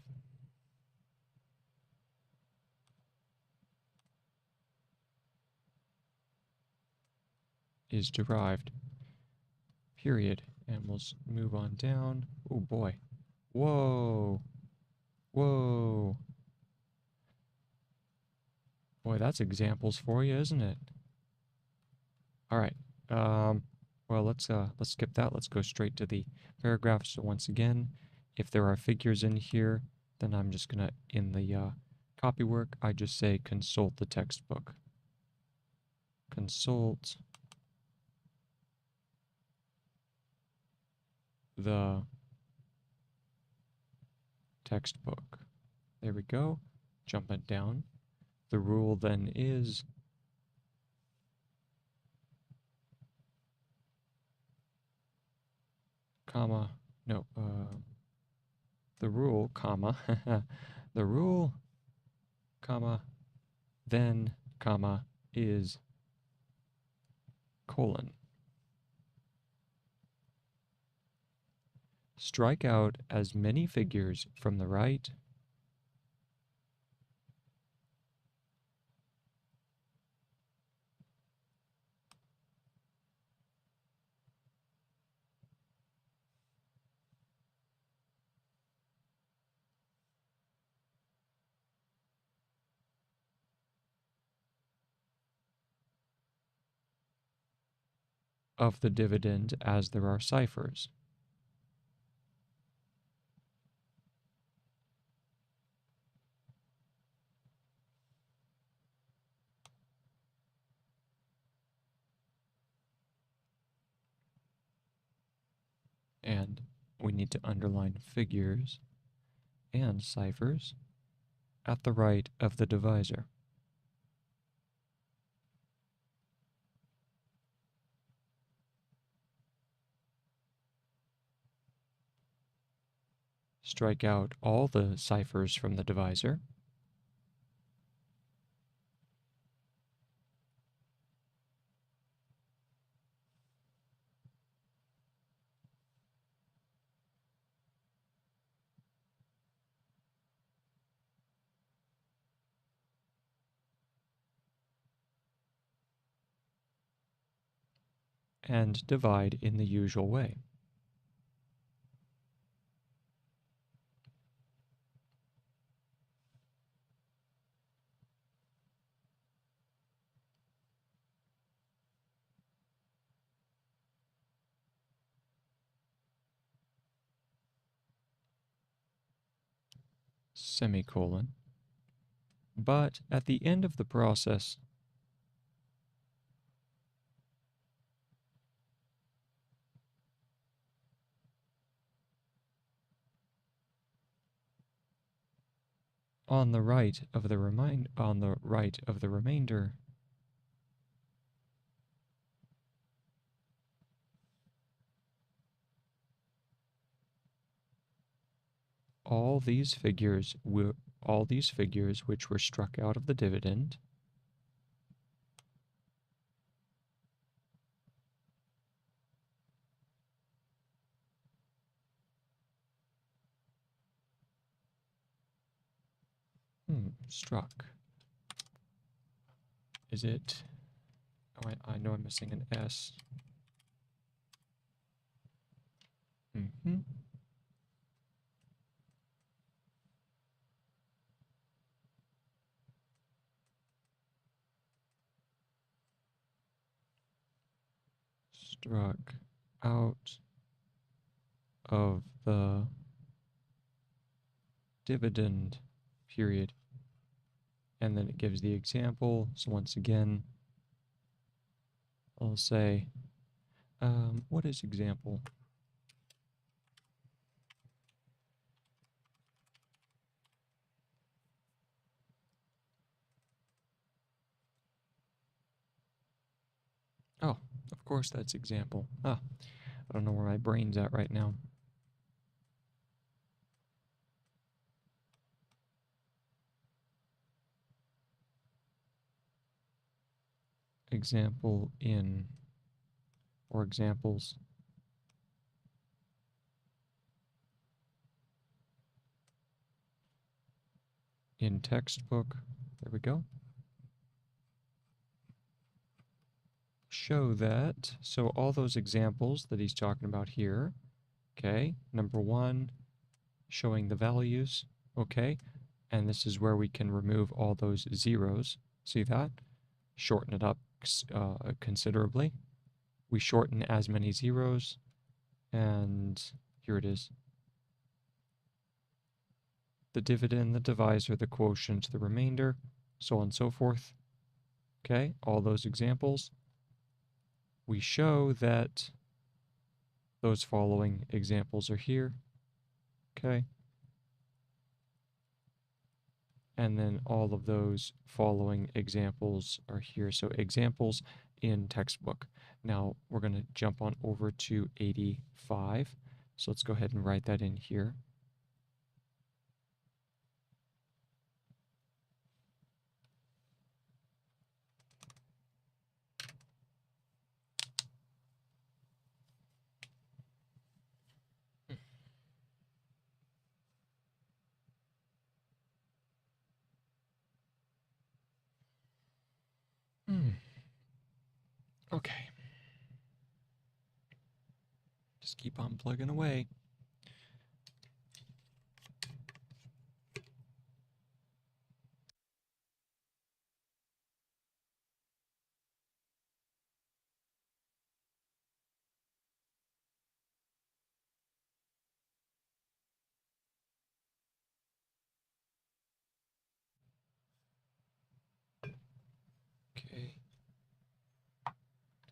Is derived. Period. And we'll move on down. Oh boy. Whoa. Whoa. Boy, that's examples for you, isn't it? All right. Well, let's skip that. Let's go straight to the paragraph. So once again, if there are figures in here, then I'm just gonna, in the copywork, I just say consult the textbook. Consult the textbook. There we go. Jump it down. The rule then is comma, no, the rule, comma, the rule, comma, then, comma, is colon. Strike out as many figures from the right of the dividend as there are ciphers. And we need to underline figures and ciphers at the right of the divisor. Strike out all the ciphers from the divisor. And divide in the usual way. Semicolon. But at the end of the process, on the right of the remainder, all these figures which were struck out of the dividend struck. Is it? Oh, I know I'm missing an S. Struck out of the dividend period. And then it gives the example. So once again, I'll say, what is example? Oh, of course that's example. I don't know where my brain's at right now. Example in, or examples. In textbook. There we go. Show that. So all those examples that he's talking about here. Okay. Number one, showing the values. Okay. And this is where we can remove all those zeros. See that? Shorten it up considerably. We shorten as many zeros. And here it is. The dividend, the divisor, the quotient, the remainder, so on and so forth. Okay, all those examples. We show that those following examples are here. Okay. And then all of those following examples are here. So examples in textbook. Now we're going to jump on over to 85. So let's go ahead and write that in here. Okay. Just keep on plugging away. Okay.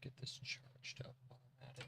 Get this charged up while I'm at it.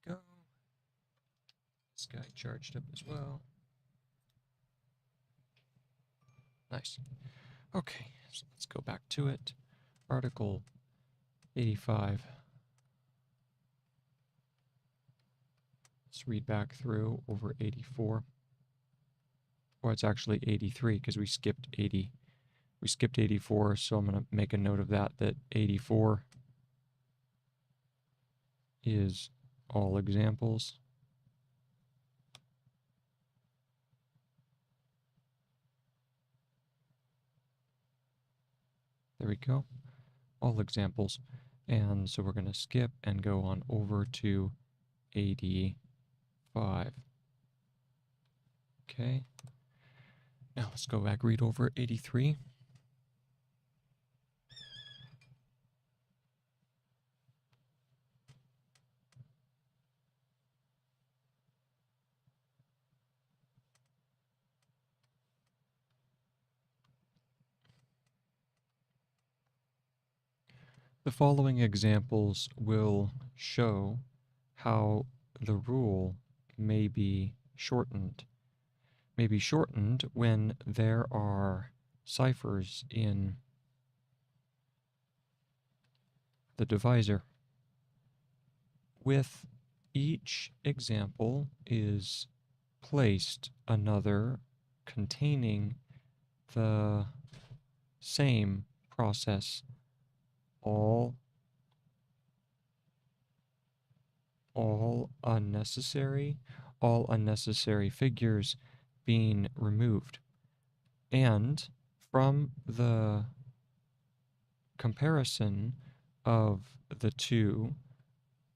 There we go. This guy charged up as well. Nice. Okay, so let's go back to it. Article 85. Let's read back through over 84. Or it's actually 83 because we skipped 80. We skipped 84, so I'm going to make a note of that 84 is all examples. There we go. All examples. And so we're going to skip and go on over to 85. Okay. Now let's go back, read over 83. The following examples will show how the rule may be shortened. May be shortened when there are ciphers in the divisor. With each example is placed another containing the same process. All unnecessary figures being removed. And from the comparison of the two,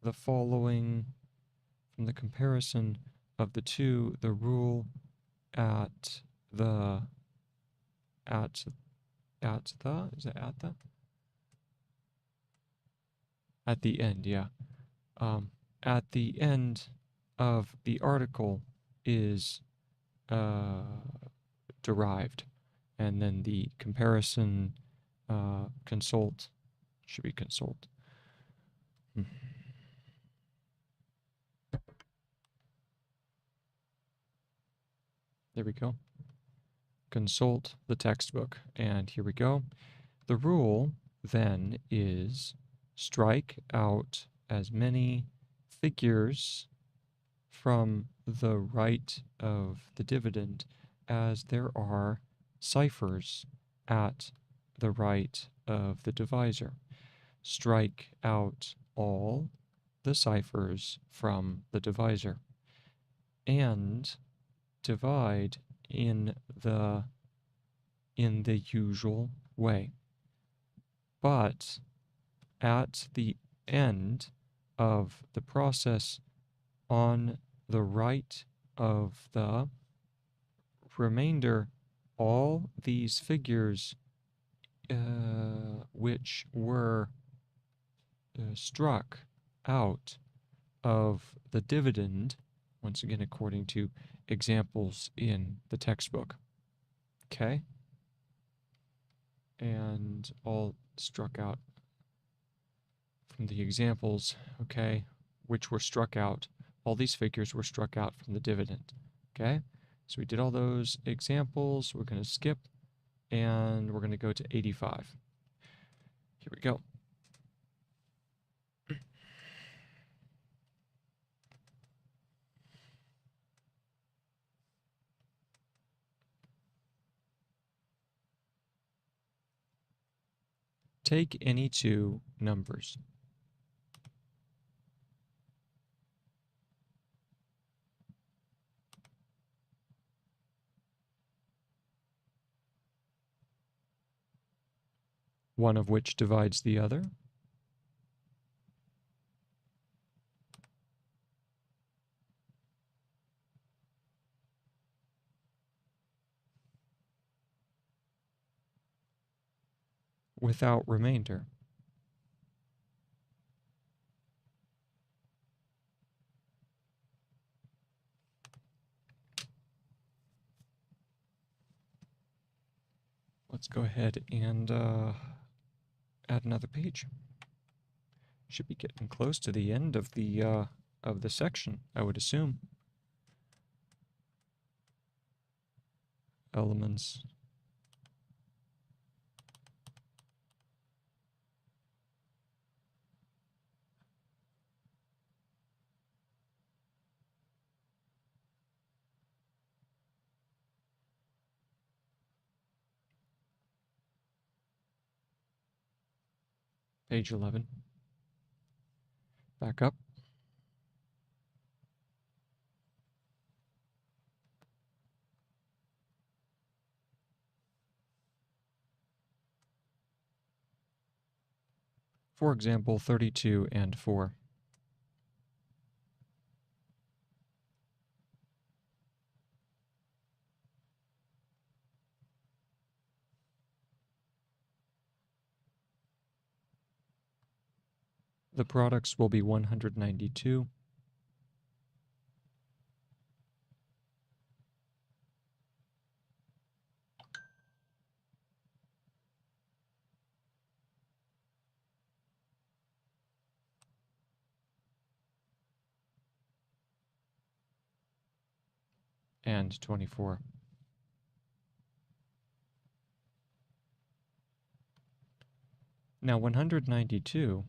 the rule at the end, yeah. At the end of the article is derived, and then the comparison consult should be consult. There we go. Consult the textbook, and here we go. The rule then is strike out as many figures from the right of the dividend as there are ciphers at the right of the divisor. Strike out all the ciphers from the divisor and divide in the usual way. But at the end of the process on the right of the remainder, all these figures which were struck out of the dividend, once again according to examples in the textbook. Okay? And all struck out from the examples, okay, which were struck out, all these figures were struck out from the dividend. Okay, so we did all those examples. We're going to skip, and we're going to go to 85. Here we go. Take any two numbers. One of which divides the other. Without remainder. Let's go ahead and add another page. Should be getting close to the end of the section, I would assume. Elements. Page 11. Back up. For example, 32 and 4. The products will be 192 and 24. Now 192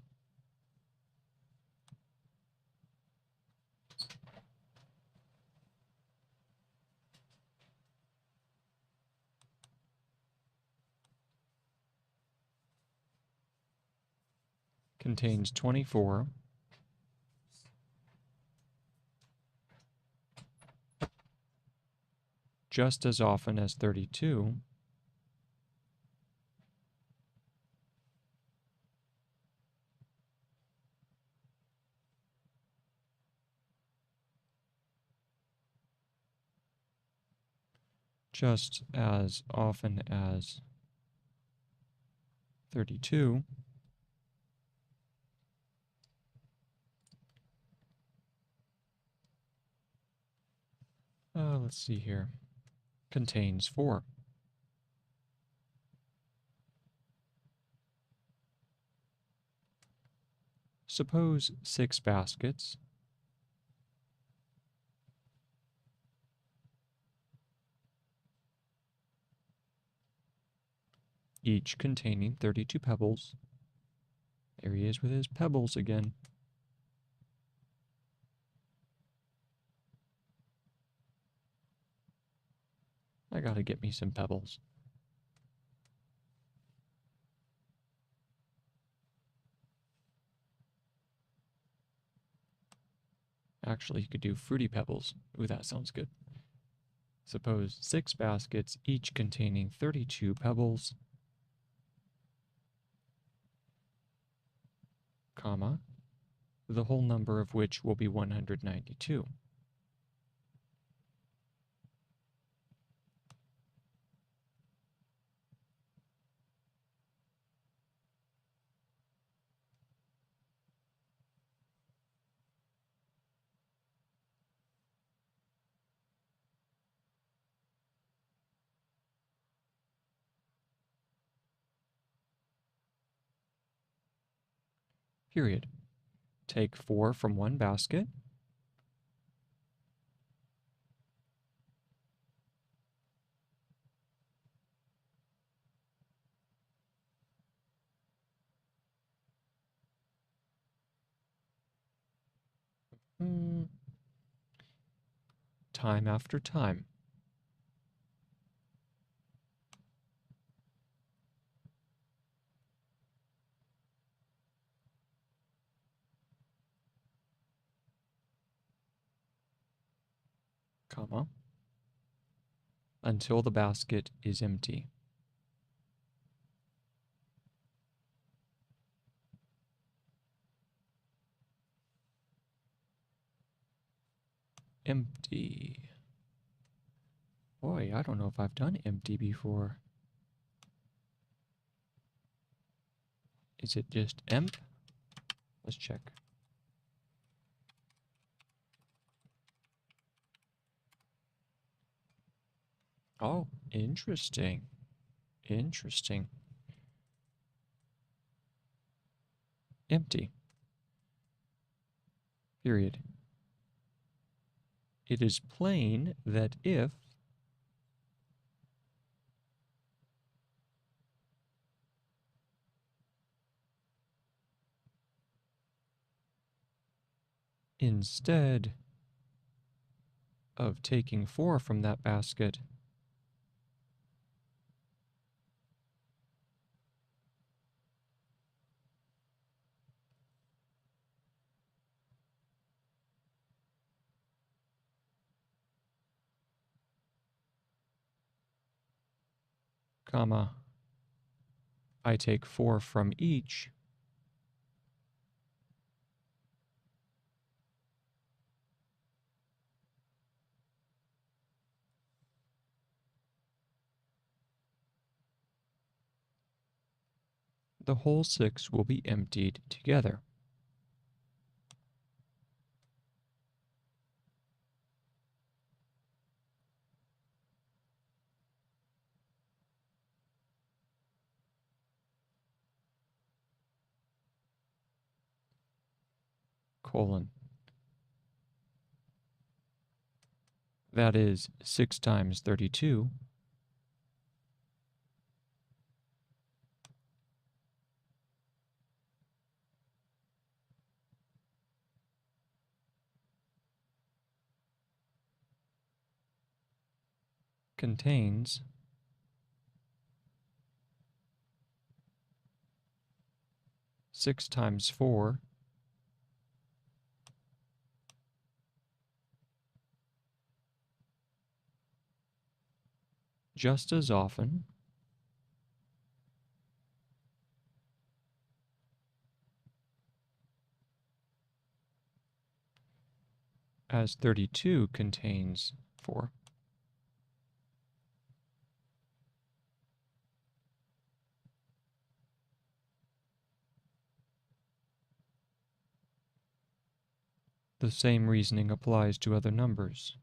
contains 24 just as often as 32 just as often as 32 let's see here, contains 4. Suppose 6 baskets each containing 32 pebbles. There he is with his pebbles again. I gotta get me some pebbles. Actually, you could do fruity pebbles. Ooh, that sounds good. Suppose 6 baskets, each containing 32 pebbles, comma, the whole number of which will be 192. Period. Take 4 from one basket, Time after time. Comma, until the basket is empty. Empty. Boy, I don't know if I've done empty before. Is it just emp? Let's check. Oh, interesting. Interesting. Empty. Period. It is plain that if instead of taking 4 from that basket, comma, I take 4 from each, the whole 6 will be emptied together. Colon. That is 6 times 32. Contains 6 times 4 just as often as 32 contains 4. The same reasoning applies to other numbers.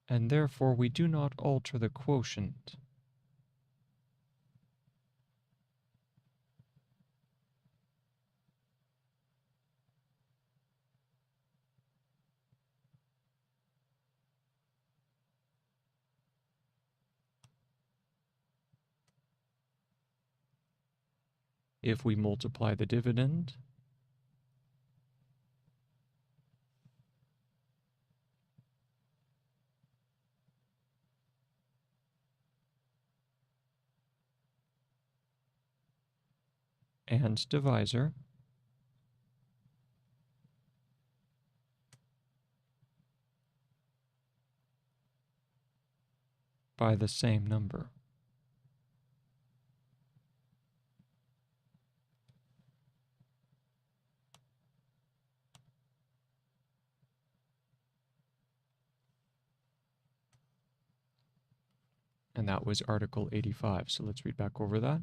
And therefore we do not alter the quotient. If we multiply the dividend, and divisor, by the same number. And that was Article 85. So let's read back over that.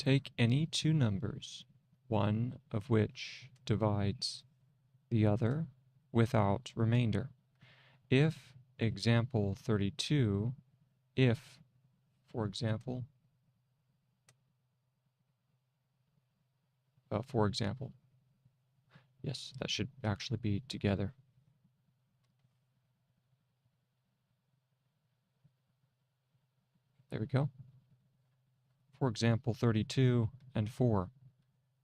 Take any two numbers, one of which divides the other without remainder. If example 32, for example, yes, that should actually be together. There we go. For example 32 and 4,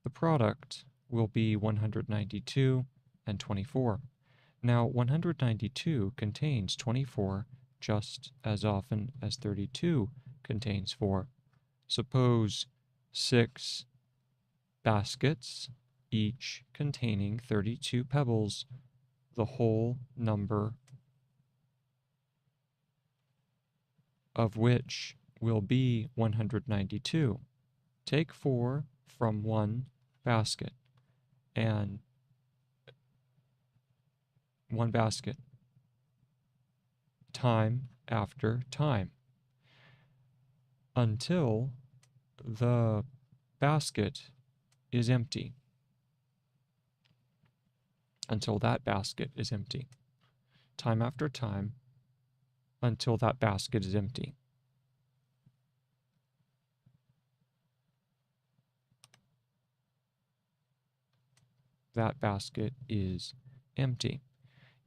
the product will be 192 and 24. Now 192 contains 24 just as often as 32 contains 4. Suppose 6 baskets, each containing 32 pebbles, the whole number of which will be 192. Take 4 from one basket and one basket time after time until the basket is empty. Until that basket is empty. Time after time until that basket is empty. That basket is empty.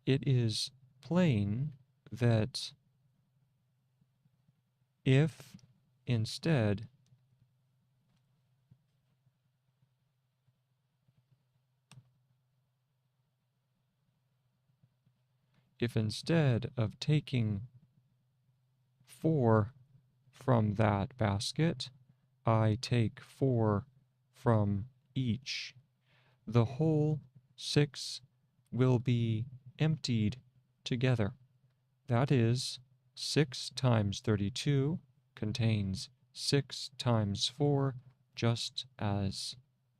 It is plain that if instead of taking 4 from that basket, I take 4 from each, the whole 6 will be emptied together. That is, 6 times 32 contains 6 times 4 just as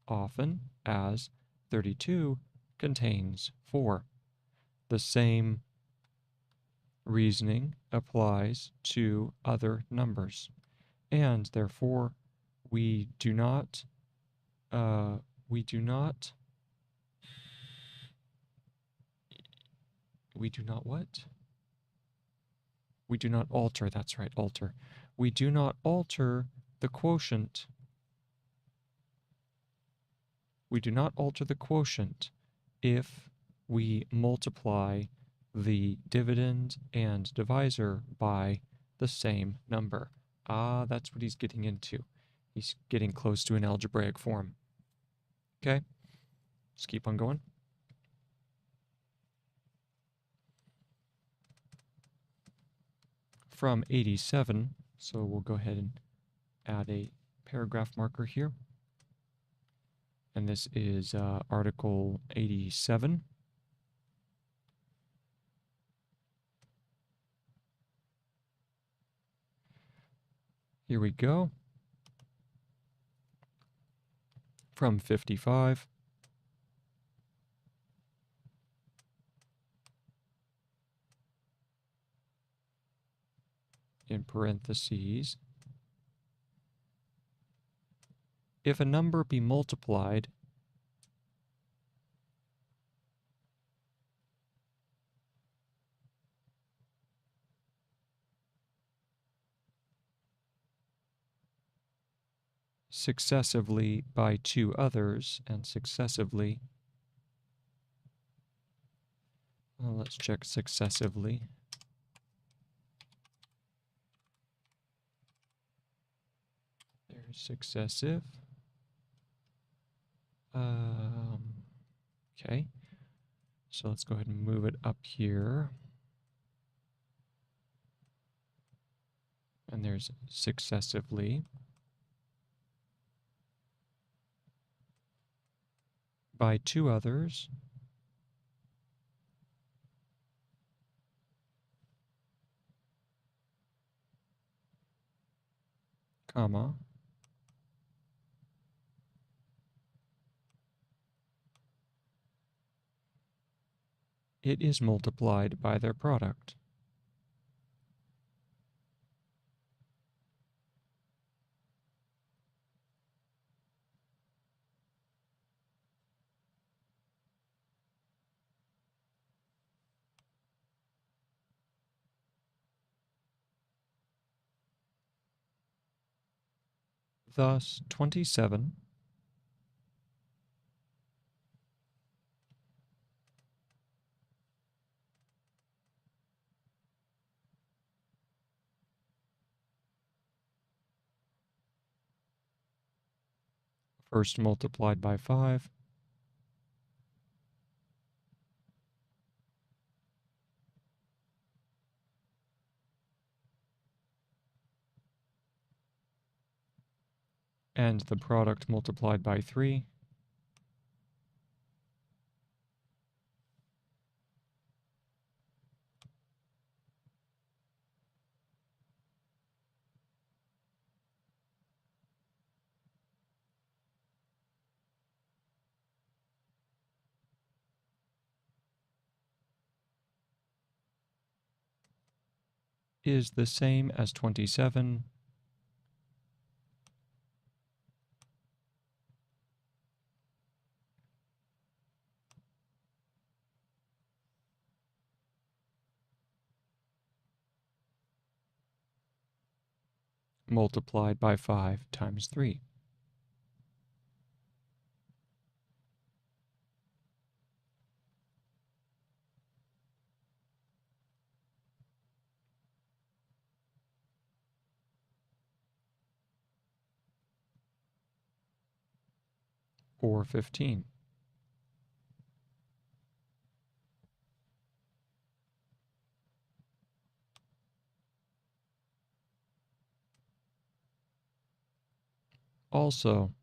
often as 32 contains 4. The same reasoning applies to other numbers, and therefore we do not alter, that's right, alter. We do not alter the quotient. We do not alter the quotient if we multiply the dividend and divisor by the same number. Ah, that's what he's getting into. He's getting close to an algebraic form. Okay, let's keep on going. From 87, so we'll go ahead and add a paragraph marker here. And this is article 87. Here we go. From 55. In parentheses, if a number be multiplied successively by two others and successively, well, let's check successively. There's successive. Okay, so let's go ahead and move it up here. And there's successively. By two others. Comma. It is multiplied by their product. Thus, 27 first multiplied by 5 and the product multiplied by 3 is the same as 27 multiplied by 5 times 3. Or 15. Also,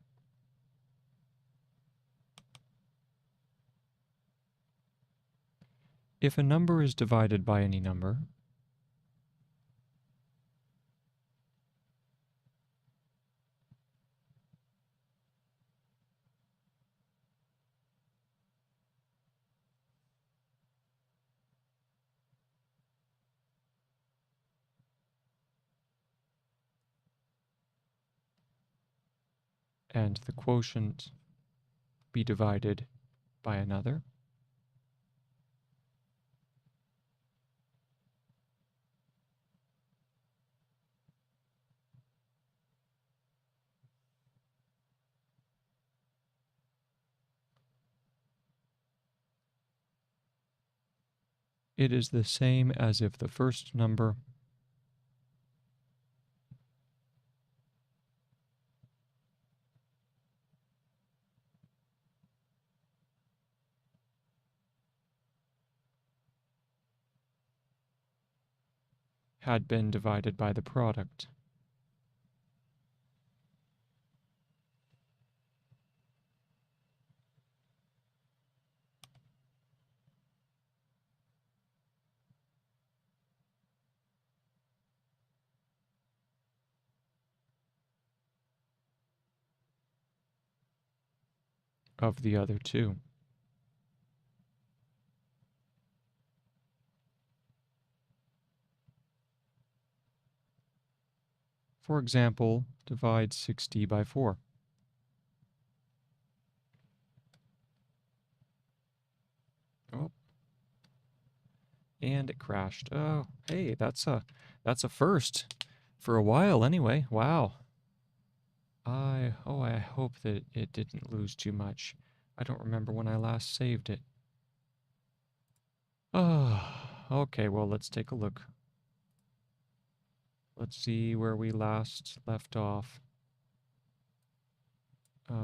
if a number is divided by any number, and the quotient be divided by another, it is the same as if the first number had been divided by the product. Of the other two. For example, divide 60 by 4. Oh. And it crashed. Oh, hey, that's a first for a while anyway. Wow. I hope that it didn't lose too much. I don't remember when I last saved it. Okay, well, let's take a look. Let's see where we last left off. I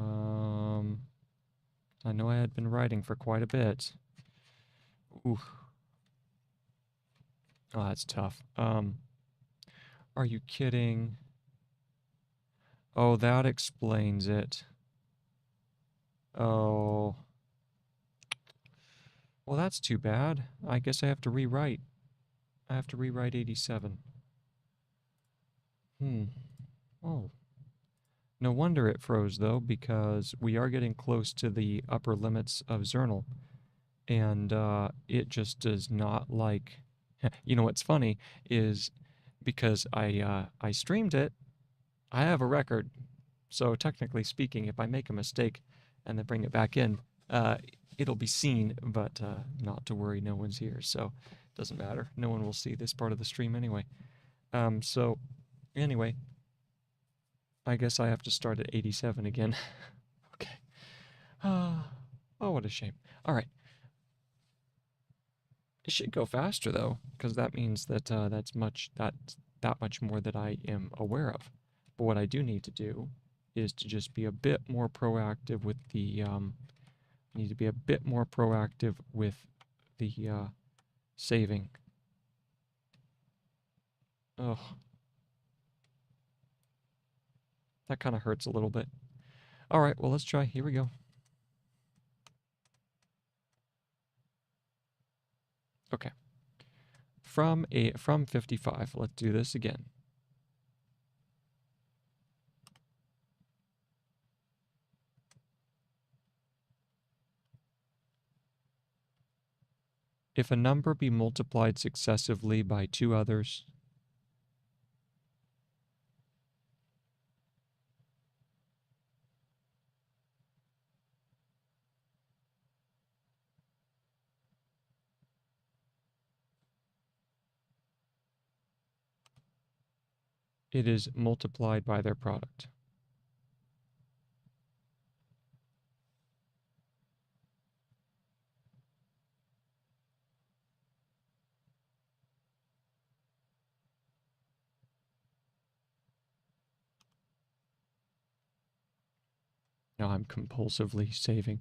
know I had been writing for quite a bit. Ooh. Oh, that's tough. Are you kidding? Oh, that explains it. Oh. Well, that's too bad. I guess I have to rewrite. I have to rewrite 87. Oh. No wonder it froze, though, because we are getting close to the upper limits of Zernal. And it just does not like... You know what's funny is because I streamed it, I have a record. So technically speaking, if I make a mistake and then bring it back in, it'll be seen, but not to worry, no one's here, so it doesn't matter. No one will see this part of the stream anyway. So anyway, I guess I have to start at 87 again. Okay. Oh, what a shame. All right. It should go faster though, because that means that that's that much more that I am aware of. But what I do need to do is to just be a bit more proactive with the need to be a bit more proactive with the saving. Oh, that kind of hurts a little bit. All right, well, let's try. Here we go. Okay. From 55, let's do this again. If a number be multiplied successively by two others, it is multiplied by their product. Now I'm compulsively saving.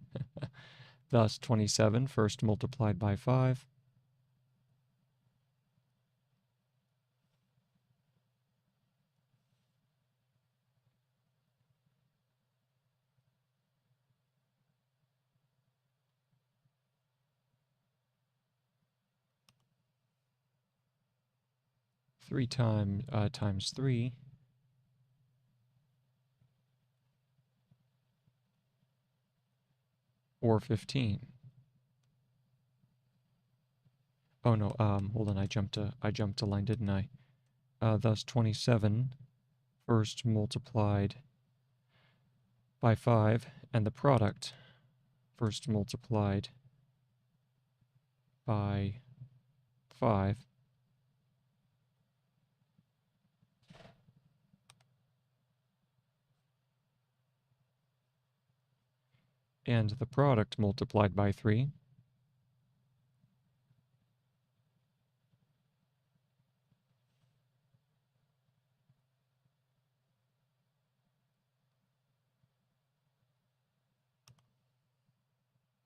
Thus, 27 first multiplied by 5. Times 3. Or 15. Oh no, hold on, I jumped a line, didn't I? Thus 27 first multiplied by 5, and the product first multiplied by 5. And the product multiplied by 3.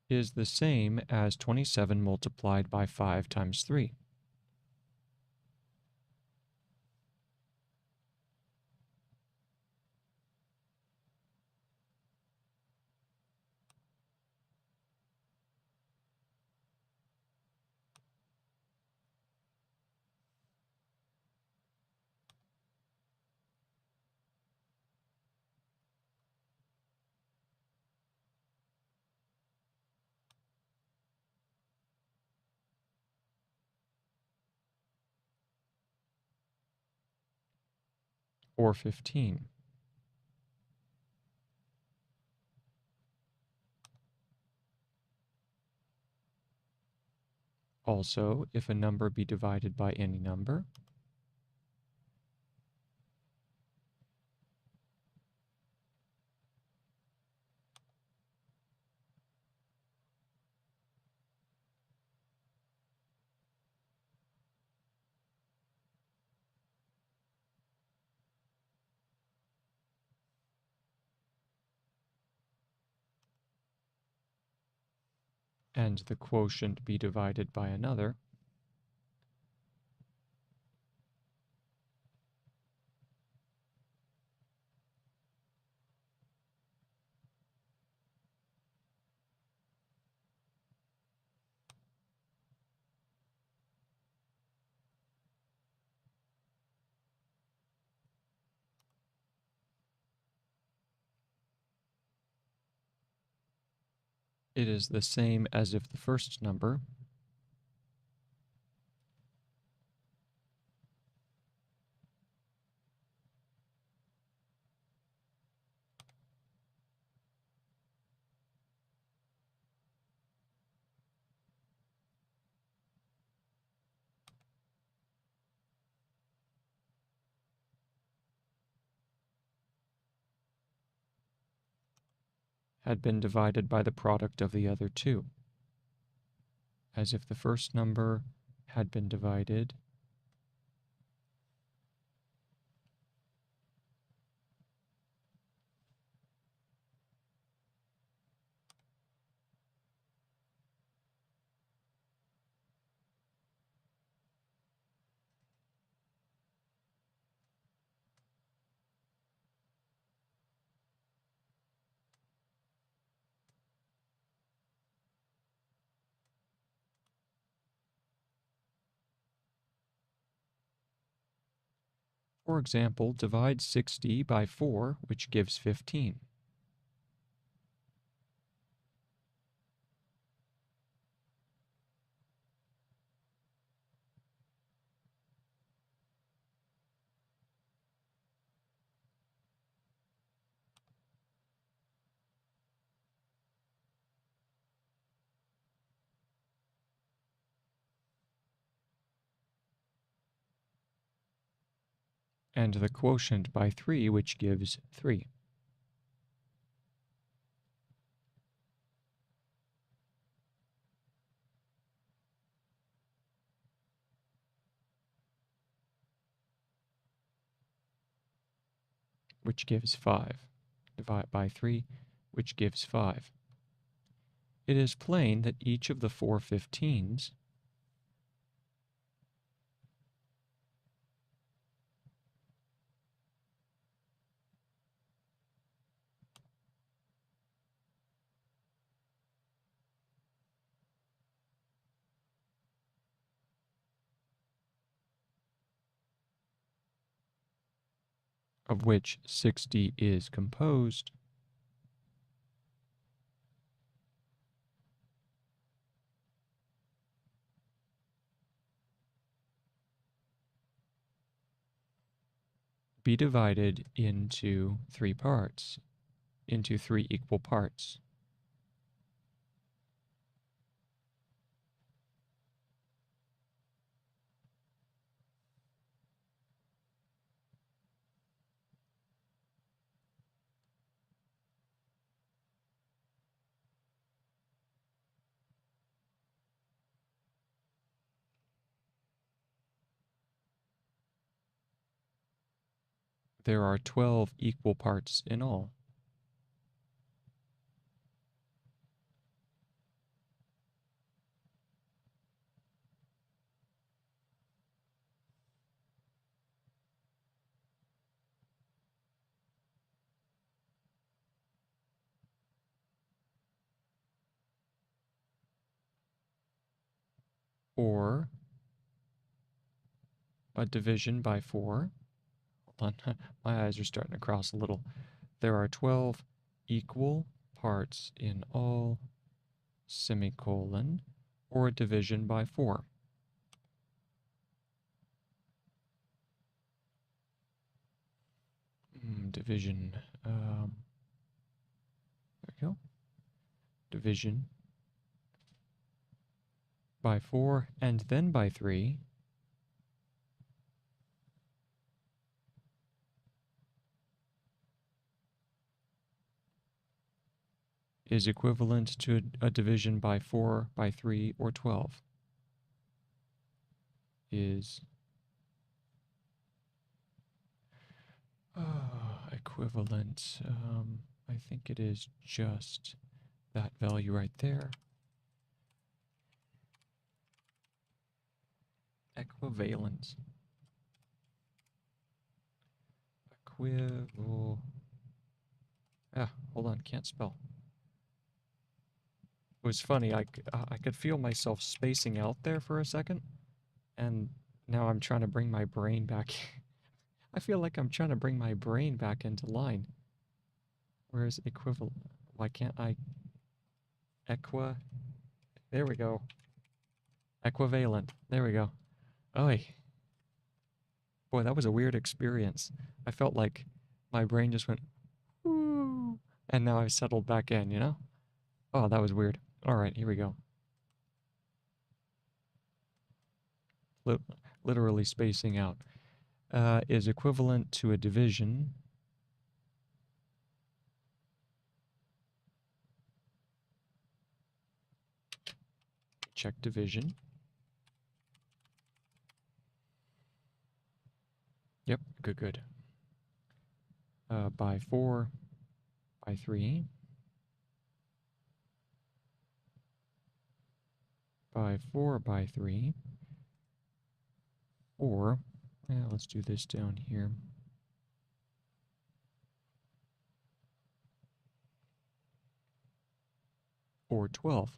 Is the same as 27 multiplied by 5 times 3. Or 15. Also, if a number be divided by any number, and the quotient be divided by another, it is the same as if the first number had been divided by the product of the other two, as if the first number had been divided For example, divide 60 by 4, which gives 15. And the quotient by 3, which gives 3. Which gives 5. Divide by 3, which gives 5. It is plain that each of the 4 15s of which 60 is composed be divided into 3 parts, into 3 equal parts. There are 12 equal parts in all. Or a division by 4. Hold on, my eyes are starting to cross a little. There are 12 equal parts in all, semicolon, or a division by 4. Division, there we go. Division by 4 and then by 3 is equivalent to a division by 4, by 3, or 12. Is equivalent, I think it is just that value right there. Equivalent. Hold on, can't spell. It was funny, I could feel myself spacing out there for a second, and now I'm trying to bring my brain back. I feel like I'm trying to bring my brain back into line. Where's equivalent? Why can't I? There we go. Equivalent. There we go. Oy. Boy, that was a weird experience. I felt like my brain just went, whoo, and now I've settled back in, you know? Oh, that was weird. All right, here we go. Literally spacing out. Is equivalent to a division check division. Yep, good. By 4, by 3, by 4, by 3, or, let's do this down here. Or 12.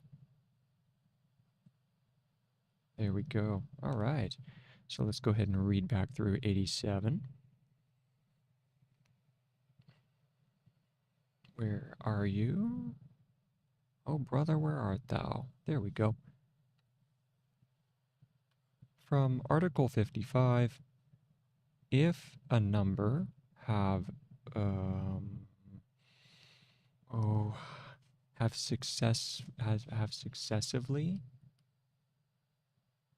There we go. All right. So let's go ahead and read back through 87. Where are you? Oh, brother, where art thou? There we go. From Article 55, if a number have successively,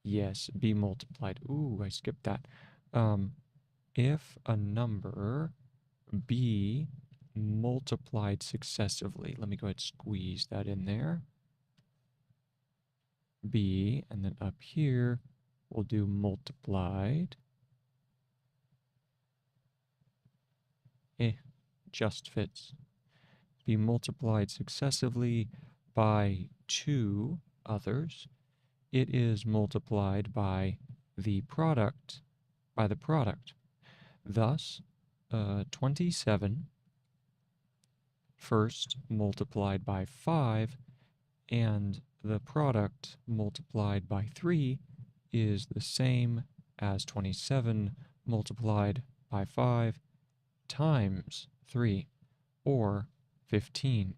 yes, be multiplied. Ooh, I skipped that. If a number be multiplied successively, let me go ahead and squeeze that in there. B, and then up here we'll do multiplied. Just fits. Be multiplied successively by 2 others. It is multiplied by the product, Thus, 27 first multiplied by 5, and the product multiplied by 3 is the same as 27 multiplied by 5 times 3, or 15.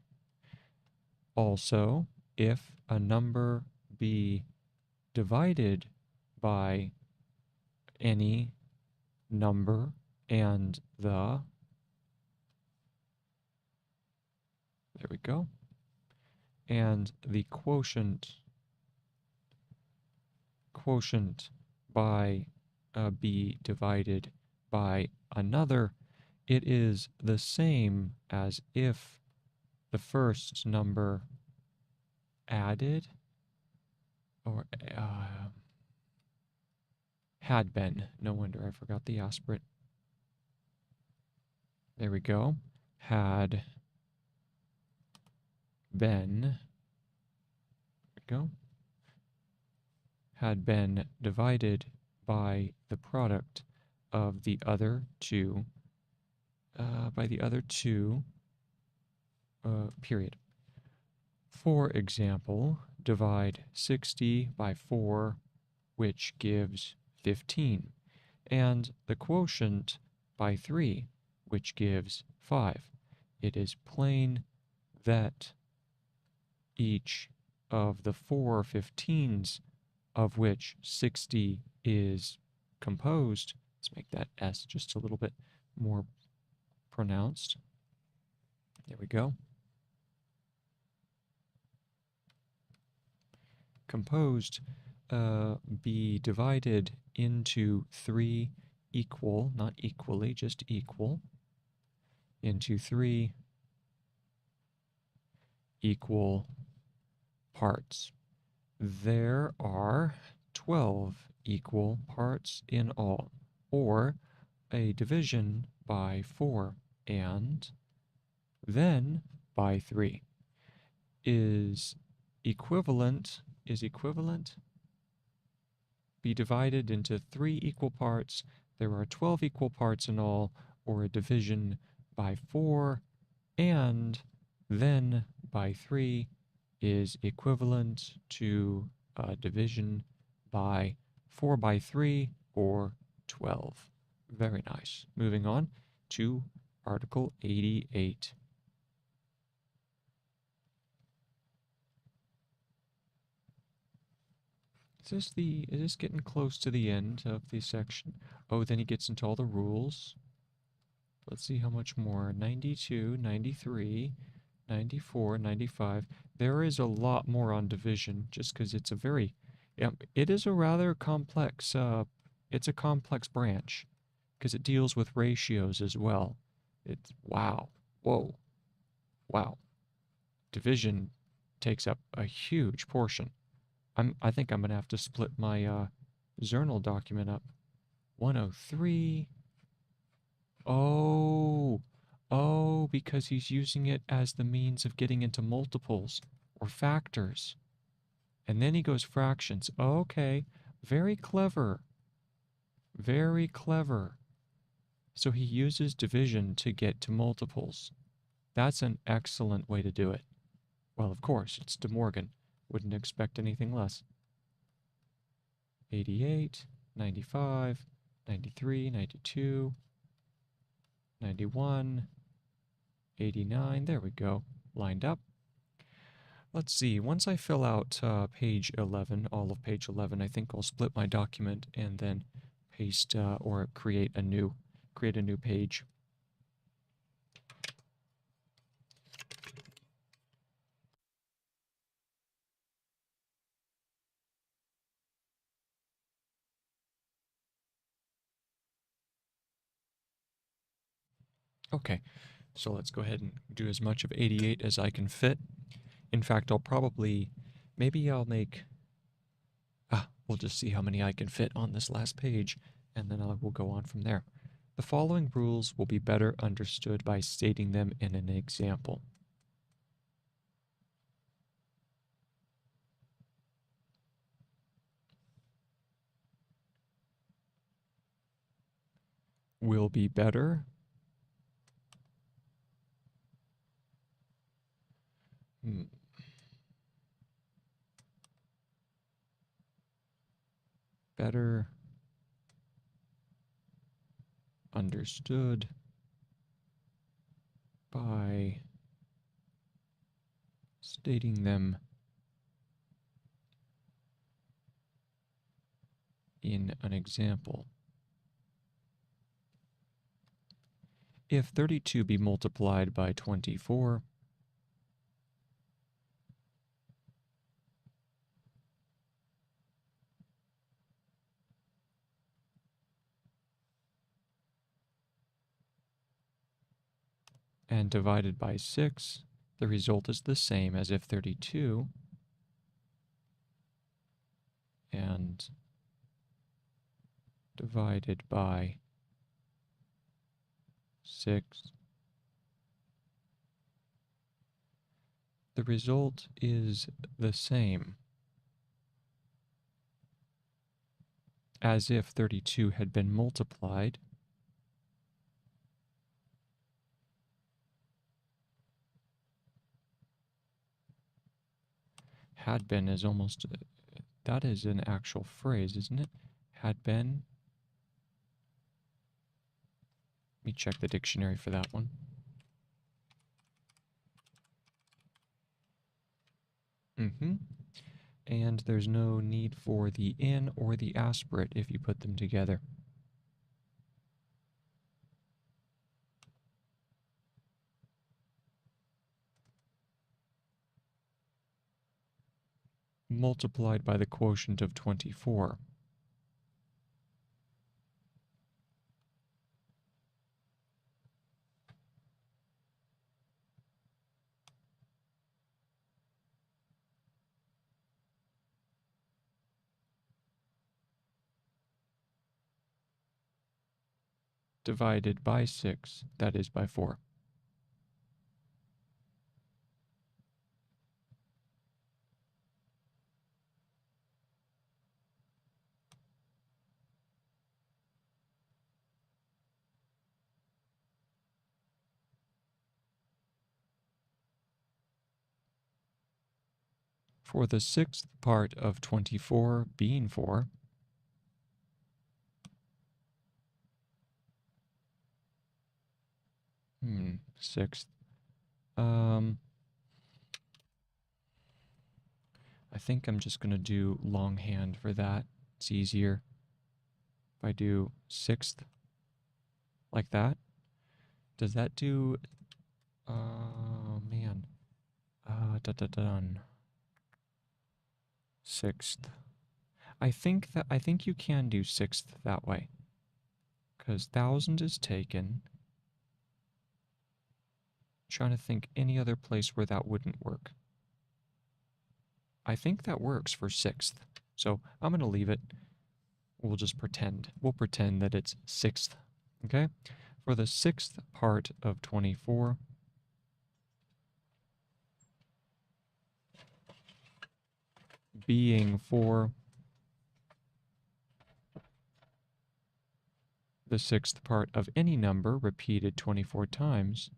Also, if a number be divided by any number and there we go, and the quotient by be divided by another, it is the same as if the first number added or had been. No wonder I forgot the aspirate. There we go. Had been. There we go. Had been divided by the product of the other two. Period. For example, divide 60 by 4, which gives 15, and the quotient by 3, which gives 5. It is plain that each of the 4 15s of which 60 is composed, let's make that S just a little bit more pronounced. There we go. Composed be divided into 3 equal, not equally, just equal, into 3 equal parts. There are 12 equal parts in all, or a division by 4 and then by 3 is equivalent, be divided into 3 equal parts. There are 12 equal parts in all, or a division by 4 and then by 3 is equivalent to a division by 4 by 3 or 12. Very nice. Moving on to Article 88. Is this getting close to the end of the section? Oh, then he gets into all the rules. Let's see how much more. 92, 93, 94, 95. There is a lot more on division, just because it's a very, it is a rather complex, it's a complex branch, because it deals with ratios as well. It's, wow, whoa, wow. Division takes up a huge portion I think I'm gonna have to split my journal document up. 103. Oh, oh, because he's using it as the means of getting into multiples or factors. And then he goes fractions. Okay, very clever. Very clever. So he uses division to get to multiples. That's an excellent way to do it. Well, of course, it's De Morgan. Wouldn't expect anything less. 88, 95, 93, 92, 91, 89. There we go. Lined up. Let's see. Once I fill out page 11, all of page 11, I think I'll split my document and then paste or create a new page. Okay, so let's go ahead and do as much of 88 as I can fit. In fact, maybe I'll make, we'll just see how many I can fit on this last page, and then we'll go on from there. The following rules will be better understood by stating them in an example. Will be better. Better understood by stating them in an example. If 32 be multiplied by 24, and divided by 6, the result is the same as if 32 and divided by 6. The result is the same as if 32 had been multiplied had been is almost, that is an actual phrase, isn't it? Had been. Let me check the dictionary for that one. And there's no need for the in or the aspirate if you put them together. Multiplied by the quotient of 24. Divided by 6, that is by 4. For the sixth part of 24 being 4, sixth. I think I'm just going to do longhand for that. It's easier. If I do sixth like that, does that do, oh man, done. Sixth. I think you can do sixth that way, because 1,000 is taken. Trying to think any other place where that wouldn't work. I think that works for sixth. So I'm going to leave it. We'll just pretend. We'll pretend that it's sixth. Okay? For the sixth part of 24, being for the sixth part of any number repeated 24 times,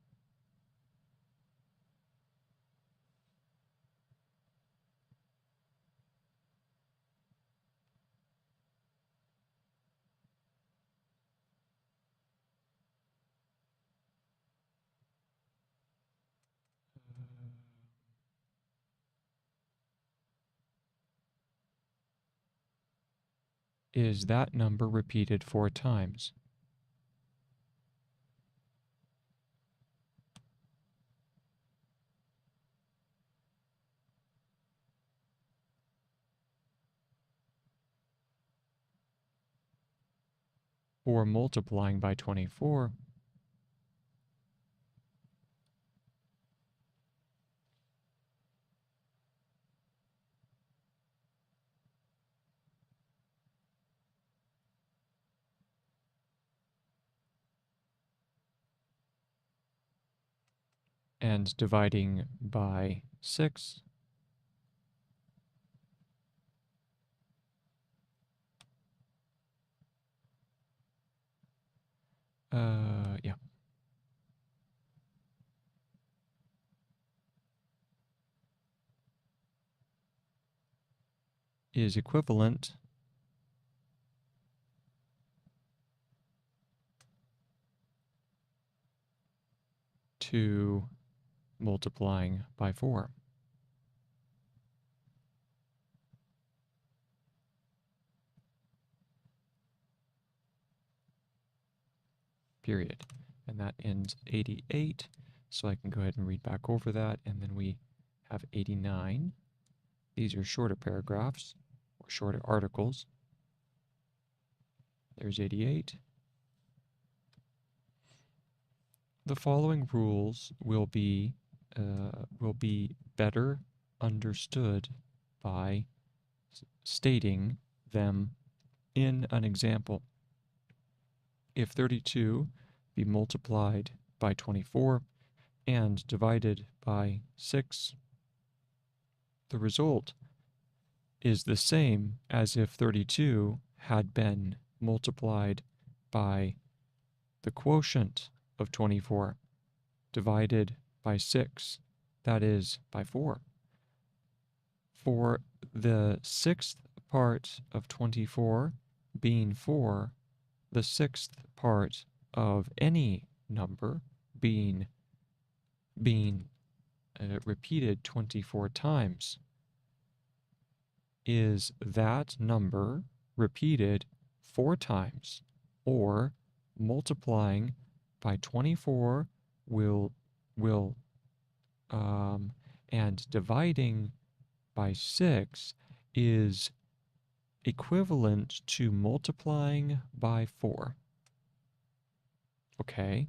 is that number repeated 4 times. Or multiplying by 24, and dividing by 6, yeah, is equivalent to multiplying by 4. Period. And that ends 88. So I can go ahead and read back over that. And then we have 89. These are shorter paragraphs or shorter articles. There's 88. The following rules will be better understood by stating them in an example. If 32 be multiplied by 24 and divided by 6, the result is the same as if 32 had been multiplied by the quotient of 24 divided by 6, that is, by 4. For the sixth part of 24 being 4, the sixth part of any number being repeated 24 times is that number repeated 4 times, or multiplying by 24 and dividing by 6 is equivalent to multiplying by 4. Okay.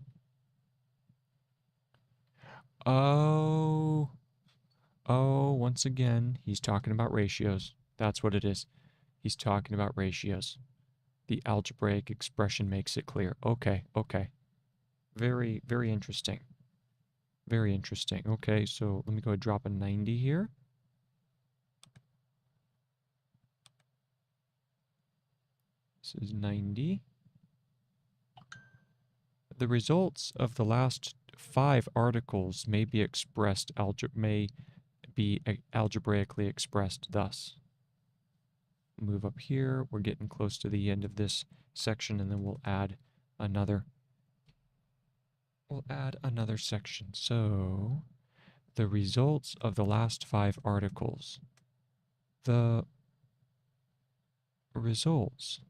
Oh, once again, he's talking about ratios. That's what it is. He's talking about ratios. The algebraic expression makes it clear. Okay. Very, very interesting. Very interesting. Okay, so let me go ahead and drop a 90 here. This is 90. The results of the last 5 articles may be algebraically expressed thus. Move up here. We're getting close to the end of this section, and then we'll add another section. So the results of the last 5 articles. The results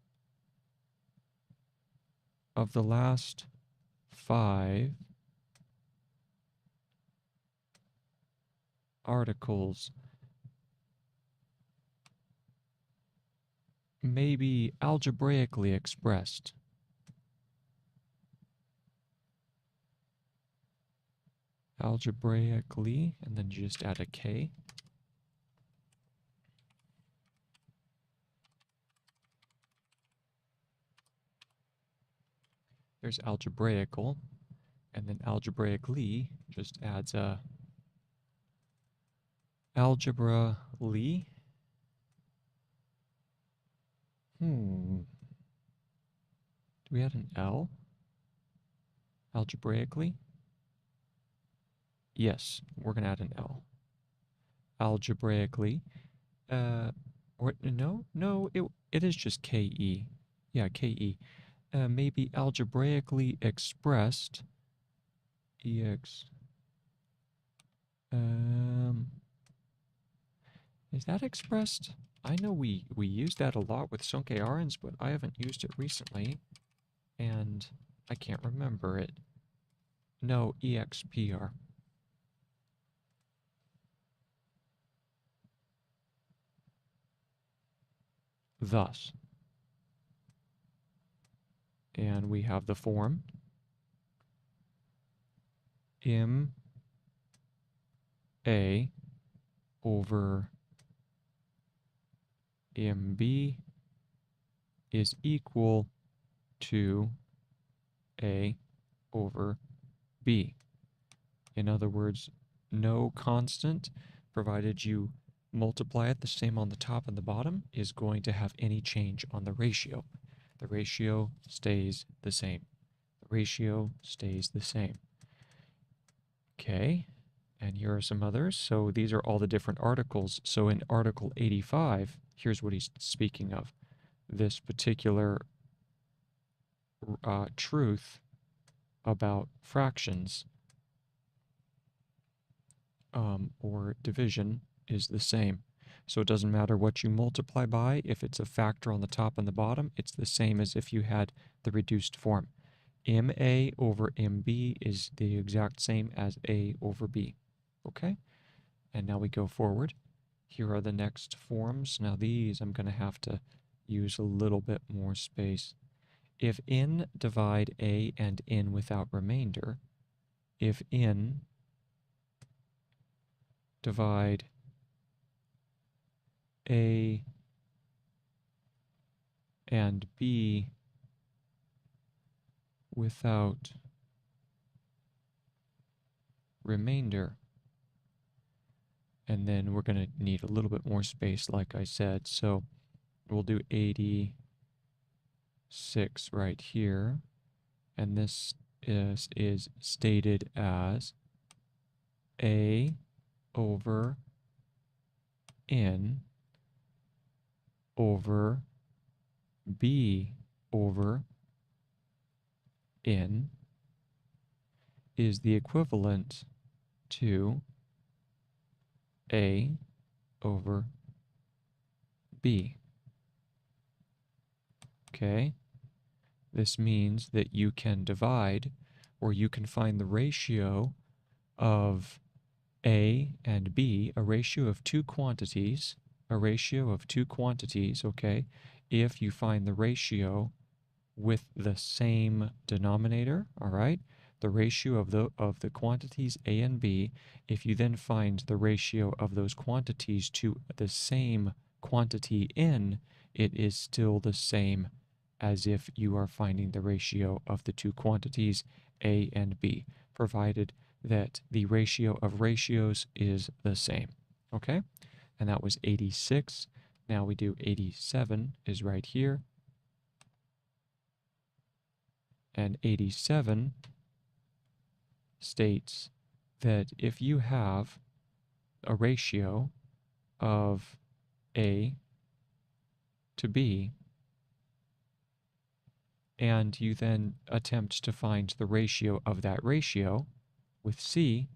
of the last 5 articles may be algebraically expressed. Algebraically, and then just add a K. There's algebraical, and then algebraically just adds a algebraically. Do we add an L? Algebraically? Yes, we're going to add an L. Algebraically. Or no, it is just KE. Yeah, KE. Maybe algebraically expressed. EX. Is that expressed? I know we use that a lot with Sonke Arens, but I haven't used it recently, and I can't remember it. No, EXPR. Thus. And we have the form M A over MB is equal to A over B. In other words, no constant, provided you multiply it the same on the top and the bottom, is going to have any change on the ratio. The ratio stays the same. The ratio stays the same. Okay, and here are some others. So these are all the different articles. So in Article 85, here's what he's speaking of. This particular truth about fractions or division is the same. So it doesn't matter what you multiply by. If it's a factor on the top and the bottom, it's the same as if you had the reduced form. MA over MB is the exact same as A over B. Okay? And now we go forward. Here are the next forms. Now these I'm going to have to use a little bit more space. If n divide A and n without remainder, if n divide A and B without remainder, and then we're going to need a little bit more space, like I said, so we'll do 86 right here, and this is stated as A over N over B over N is the equivalent to A over B. Okay? This means that you can divide, or you can find the ratio of A and B, a ratio of two quantities, okay, if you find the ratio with the same denominator, all right? The ratio of the quantities A and B, if you then find the ratio of those quantities to the same quantity N, it is still the same as if you are finding the ratio of the two quantities A and B, provided that the ratio of ratios is the same. Okay? And that was 86. Now we do 87 is right here. And 87 states that if you have a ratio of A to B, and you then attempt to find the ratio of that ratio with C,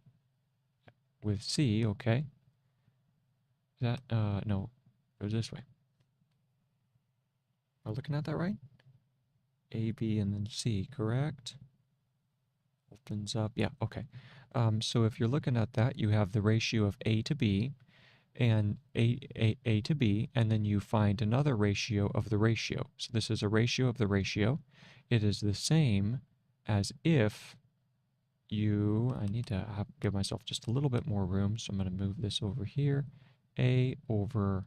okay? That, no, it goes this way. Am I looking at that right? A, B, and then C, correct? Opens up, yeah, okay. So if you're looking at that, you have the ratio of A to B, and A to B, and then you find another ratio of the ratio. So this is a ratio of the ratio. It is the same as if I need to give myself just a little bit more room, so I'm going to move this over here. A over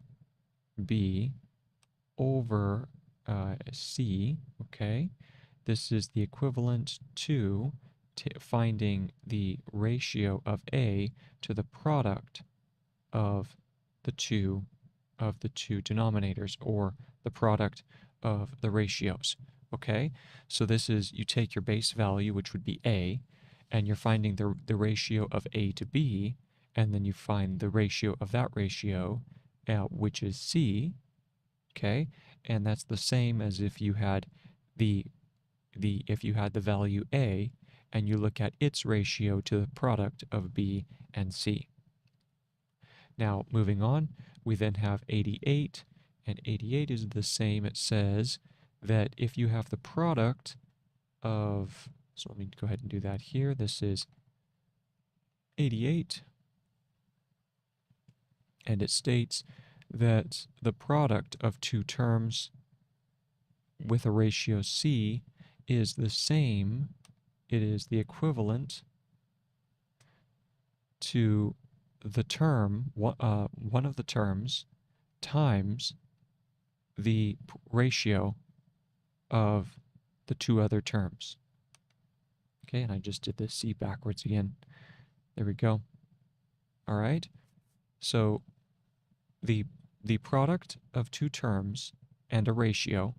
B over C, okay? this is the equivalent to finding the ratio of A to the product of the two denominators, or the product of the ratios. Okay, so this is, you take your base value, which would be A, and you're finding the ratio of A to B, and then you find the ratio of that ratio, which is C. Okay, and that's the same as if you had the value A, and you look at its ratio to the product of B and C. Now, moving on, we then have 88, and 88 is the same. It says that if you have the product of, so let me go ahead and do that here. This is 88, and it states that the product of two terms with a ratio C is the same. It is the equivalent to the term, one of the terms, times the ratio of the two other terms. Okay, and I just did the C backwards again. There we go. All right, so the product of two terms and a ratio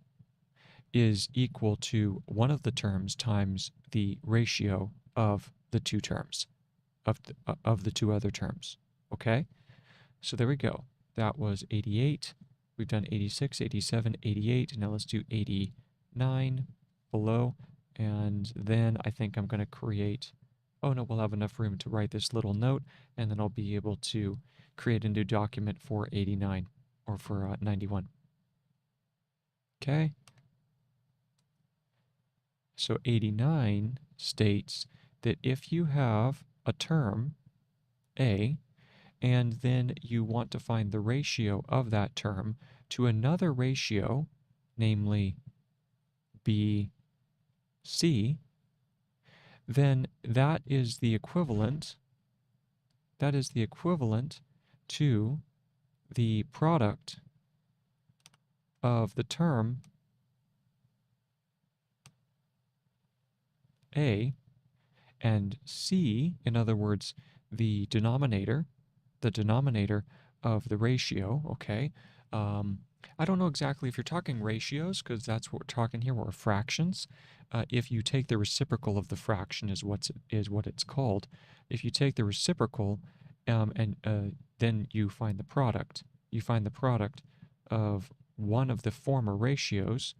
is equal to one of the terms times the ratio of the two terms, of the two other terms. Okay, so there we go. That was 88. We've done 86, 87, 88. Now let's do 89 below. And then I think I'm going to create, oh no, we'll have enough room to write this little note, and then I'll be able to create a new document for 89, or for 91. Okay. So 89 states that if you have a term, A, and then you want to find the ratio of that term to another ratio, namely B, C, then that is the equivalent to the product of the term A and C, in other words, the denominator of the ratio. Okay, I don't know exactly if you're talking ratios, because that's what we're talking here, or fractions. If you take the reciprocal of the fraction is what it's called. If you take the reciprocal, and then you find the product. You find the product of one of the former ratios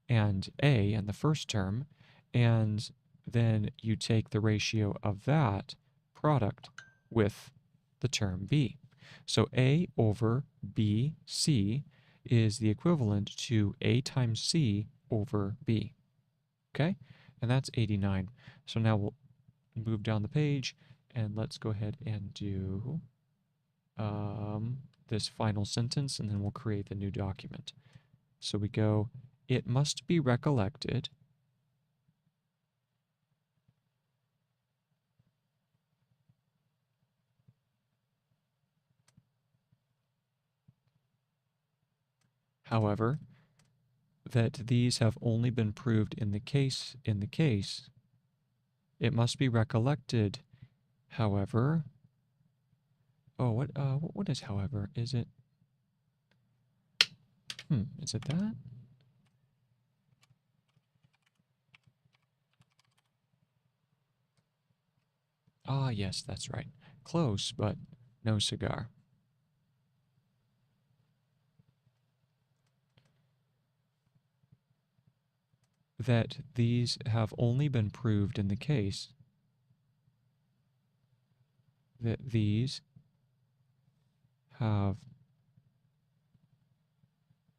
and A in the first term, and then you take the ratio of that product with the term B. So A over BC is the equivalent to A times C over B. Okay? And that's 89. So now we'll move down the page, and let's go ahead and do this final sentence, and then we'll create the new document. So we go, it must be recollected however, that these have only been proved in the case. It must be recollected, however. Oh, what is however? Is it? Is it that? Ah, yes, that's right. Close, but no cigar. That these have only been proved in the case. That these have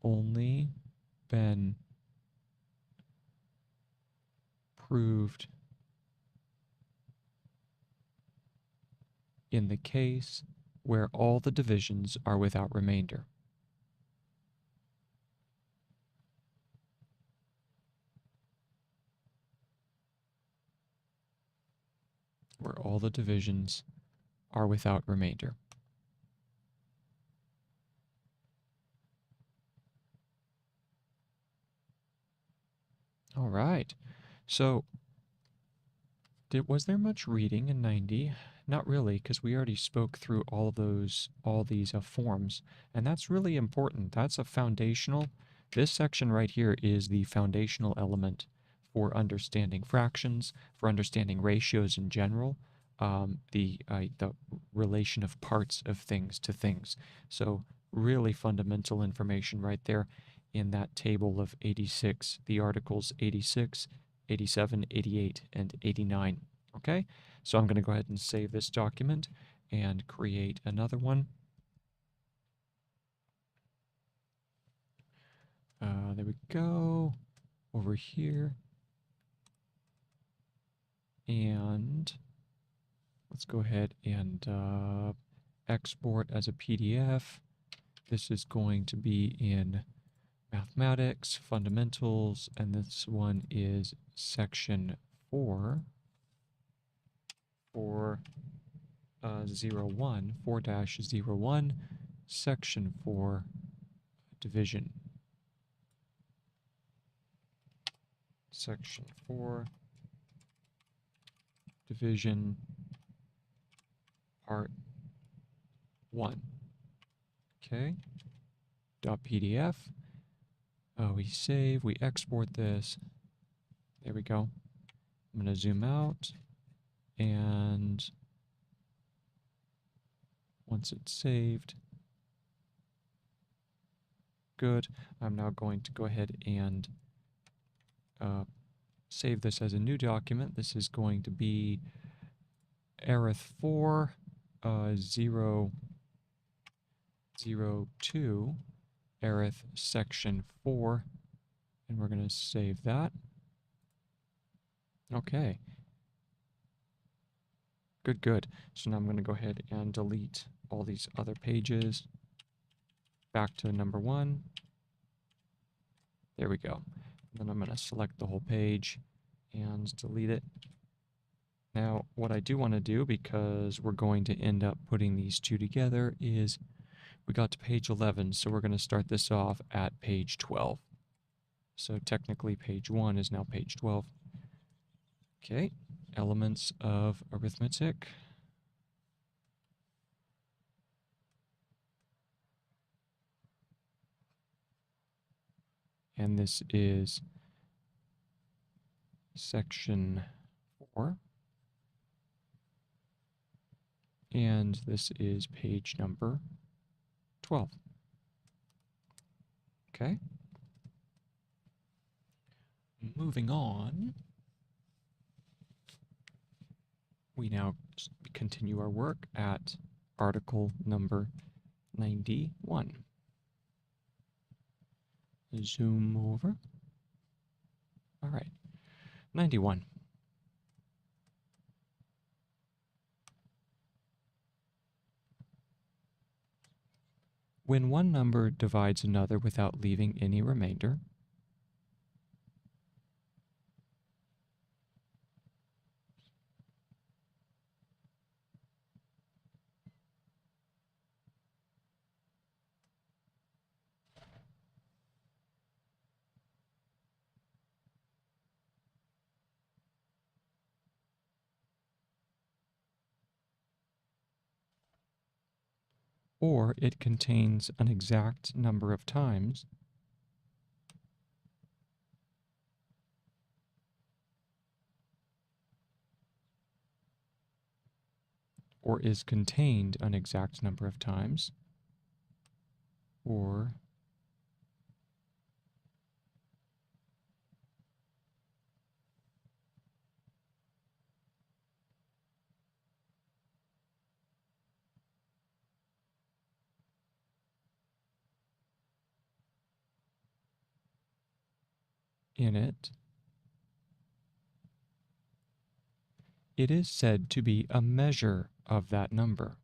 only been proved in the case where all the divisions are without remainder. Where all the divisions are without remainder. All right. So, was there much reading in 90? Not really, because we already spoke through all these forms, and that's really important. That's a foundational. This section right here is the foundational element for understanding fractions, for understanding ratios in general, the relation of parts of things to things. So really fundamental information right there in that table of 86, the articles 86, 87, 88, and 89. Okay, so I'm going to go ahead and save this document and create another one. There we go, over here. And let's go ahead and export as a PDF. This is going to be in Mathematics, Fundamentals, and this one is Section 4, 4-01, 4-01, Section 4, Division. Section 4, Division, Part 1. Okay. .pdf. We save, we export this. There we go. I'm going to zoom out, and once it's saved, good. I'm now going to go ahead and save this as a new document. This is going to be arith 4, 0, 0, 2, arith section 4, and we're going to save that. Okay. Good, good. So now I'm going to go ahead and delete all these other pages. Back to number 1. There we go. And then I'm going to select the whole page and delete it. Now, what I do want to do, because we're going to end up putting these two together, is we got to page 11, so we're going to start this off at page 12. So technically page 1 is now page 12. Okay, Elements of Arithmetic. And this is section 4. And this is page number 12. Okay. Moving on. We now continue our work at article number 91. Zoom over. All right. 91. When one number divides another without leaving any remainder, or it contains an exact number of times, or is contained an exact number of times, or in it, it is said to be a measure of that number.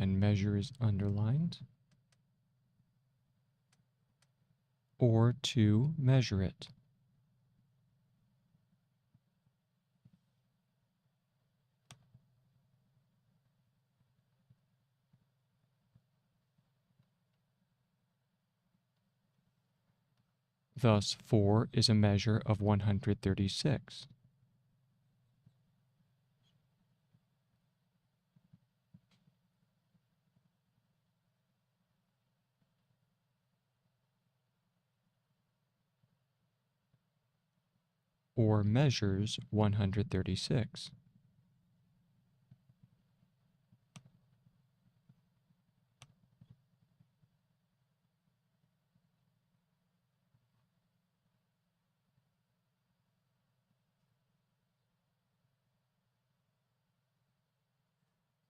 And measure is underlined. or to measure it. Thus, 4 is a measure of 136. Or measures 136.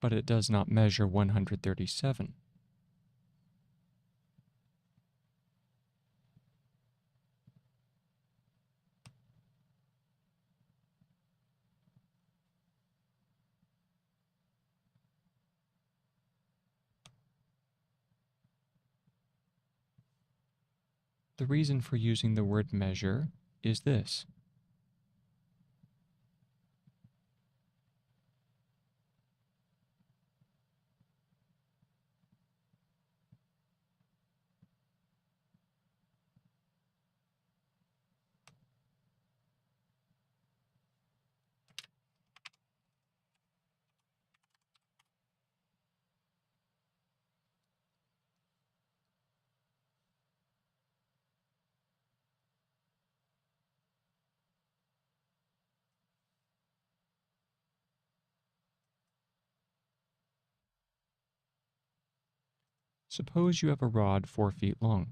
But it does not measure 137. The reason for using the word measure is this. Suppose you have a rod 4 feet long.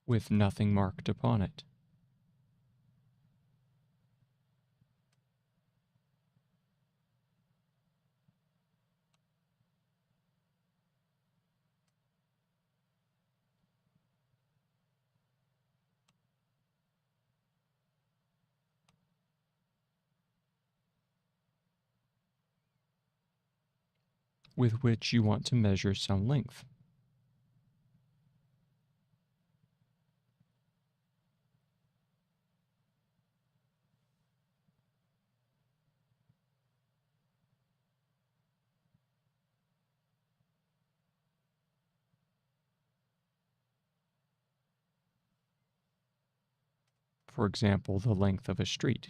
With nothing marked upon it. With which you want to measure some length. For example, the length of a street.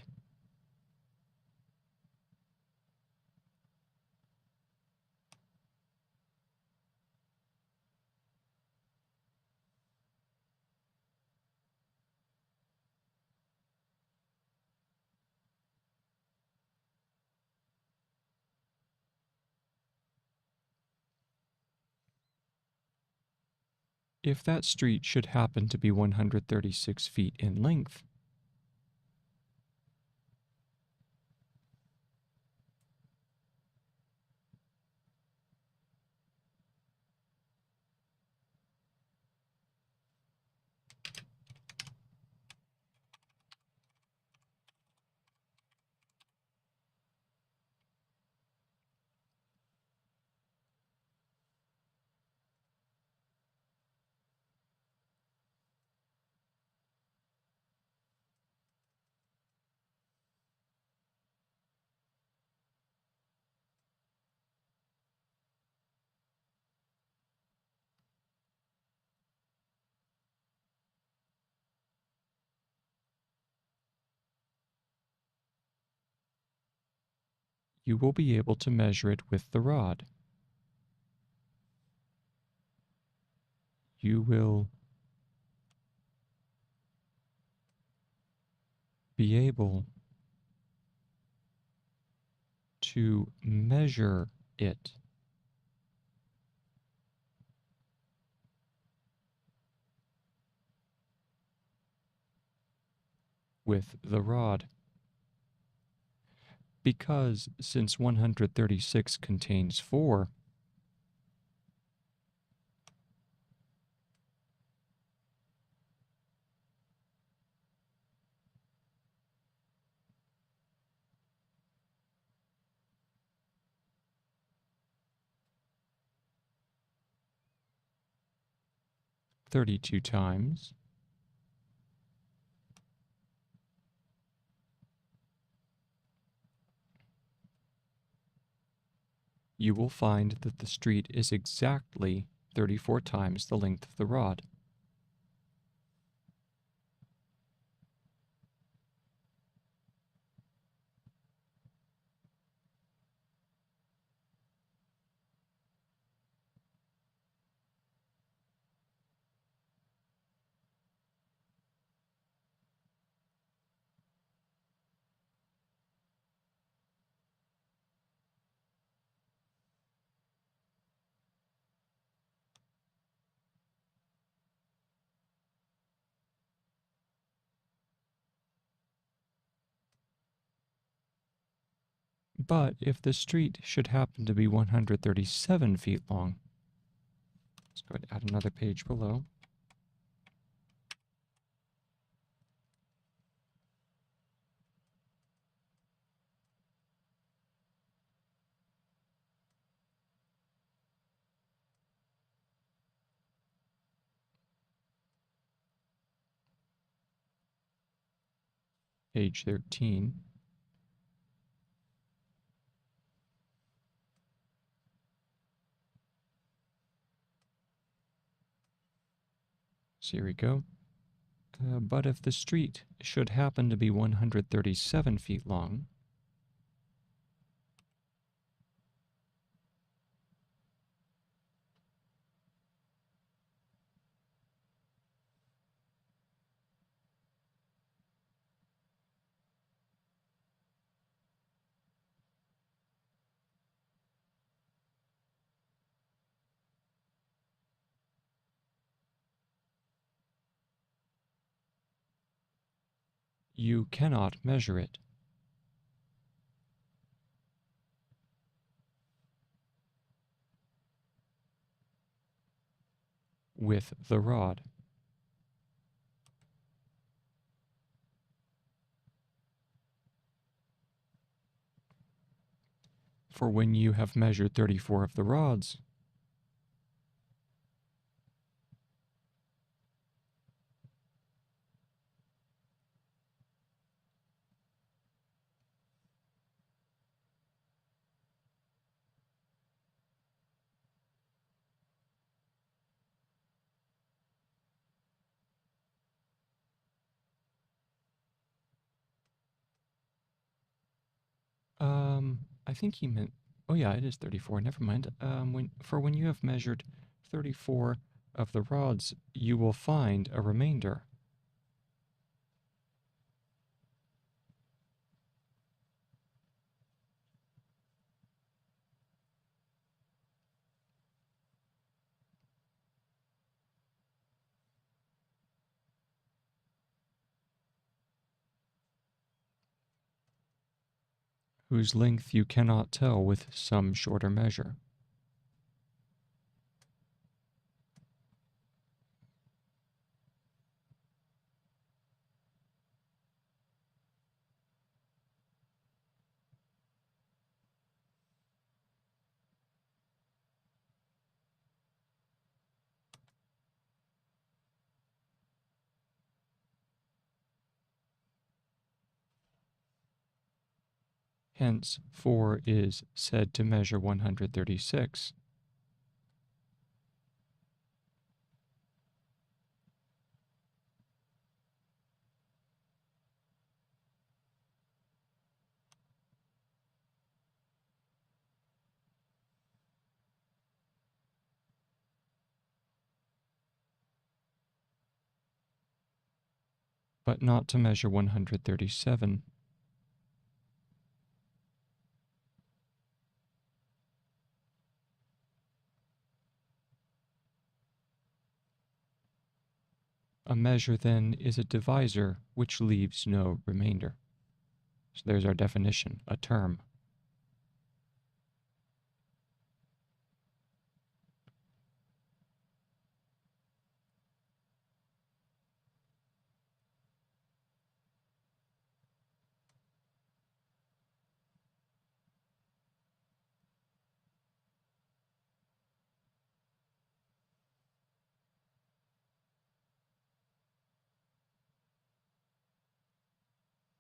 If that street should happen to be 136 feet in length, you will be able to measure it with the rod. You will be able to measure it. With the rod. because since 136 contains 4, (32 times) you will find that the street is exactly 34 times the length of the rod. But if the street should happen to be 137 feet long, let's go ahead and add another page below. Page 13. So here we go. But if the street should happen to be 137 feet long, you cannot measure it. With the rod. For when you have measured 34 of the rods, I think he meant, oh yeah, it is 34, never mind. When you have measured 34 of the rods, you will find a remainder. Whose length you cannot tell with some shorter measure. Hence, 4 is said to measure 136. But not to measure 137. A measure, then, is a divisor which leaves no remainder. So there's our definition, a term.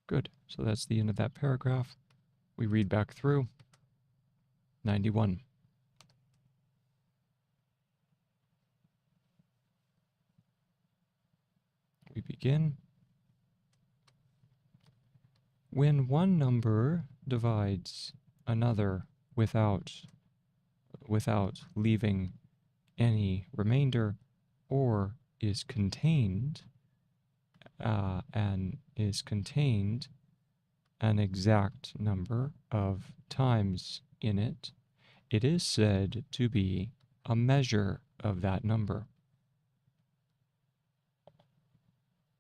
Good. So that's the end of that paragraph. We read back through 91. We begin. When one number divides another without leaving any remainder, or is contained an exact number of times in it, it is said to be a measure of that number.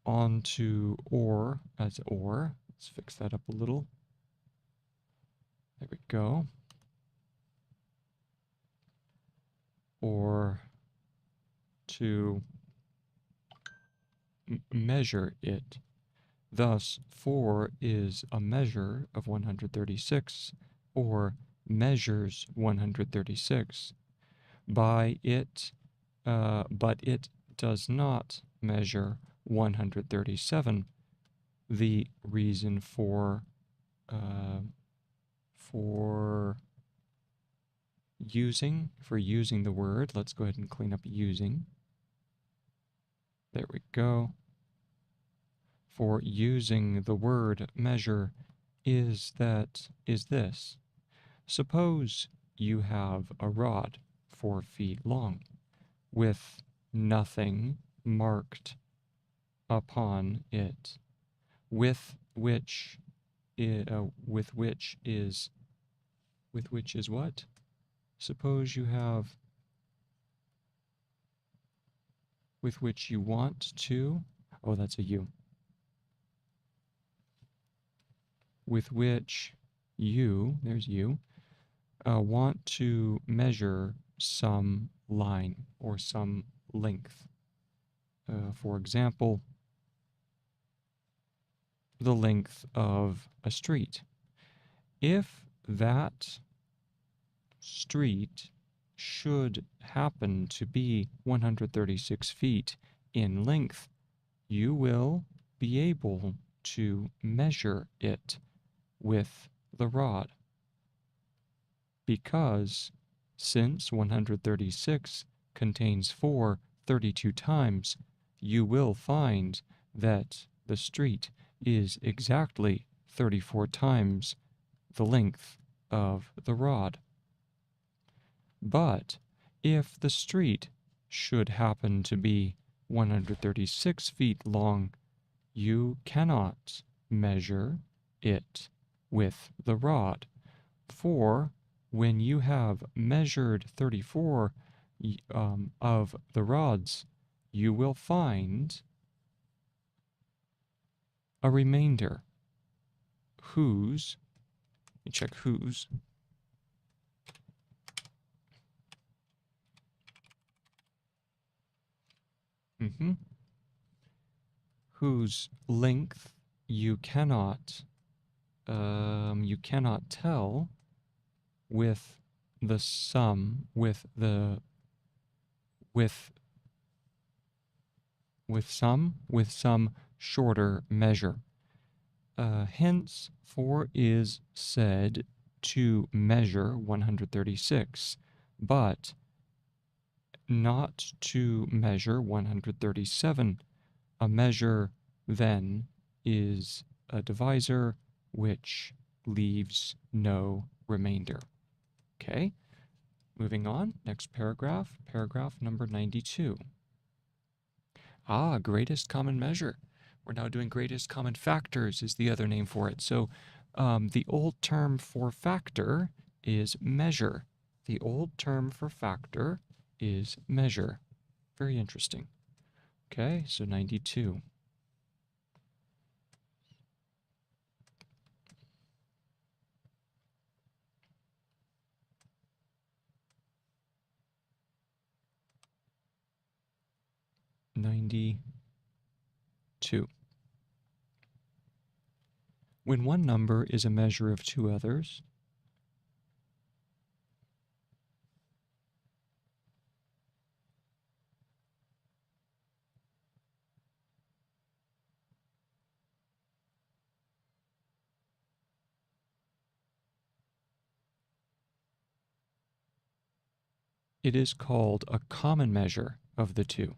On to or as or. Let's fix that up a little. There we go. Or to measure it. Thus, 4 is a measure of 136, or measures 136. By it, but it does not measure 137. The reason for using the word, let's go ahead and clean up using. There we go. For using the word measure is this. Suppose you have a rod 4 feet long with nothing marked upon it, with which is what? Suppose you have with which you want to, oh, that's a you. With which you, there's you, want to measure some line or some length. For example, the length of a street. If that street should happen to be 136 feet in length, you will be able to measure it with the rod. Because since 136 contains 4 32 times, you will find that the street is exactly 34 times the length of the rod. But if the street should happen to be 136 feet long, you cannot measure it with the rod. For when you have measured 34 of the rods, you will find a remainder whose, let me check whose, whose length you cannot tell with the sum, with some shorter measure. Hence, 4 is said to measure 136, but not to measure 137. A measure, then, is a divisor which leaves no remainder. Okay, moving on, next paragraph, paragraph number 92. Greatest common measure. We're now doing greatest common factors is the other name for it. So the old term for factor is measure. The old term for factor is measure. Very interesting. Okay, so 92. 92. When one number is a measure of two others, it is called a common measure of the two.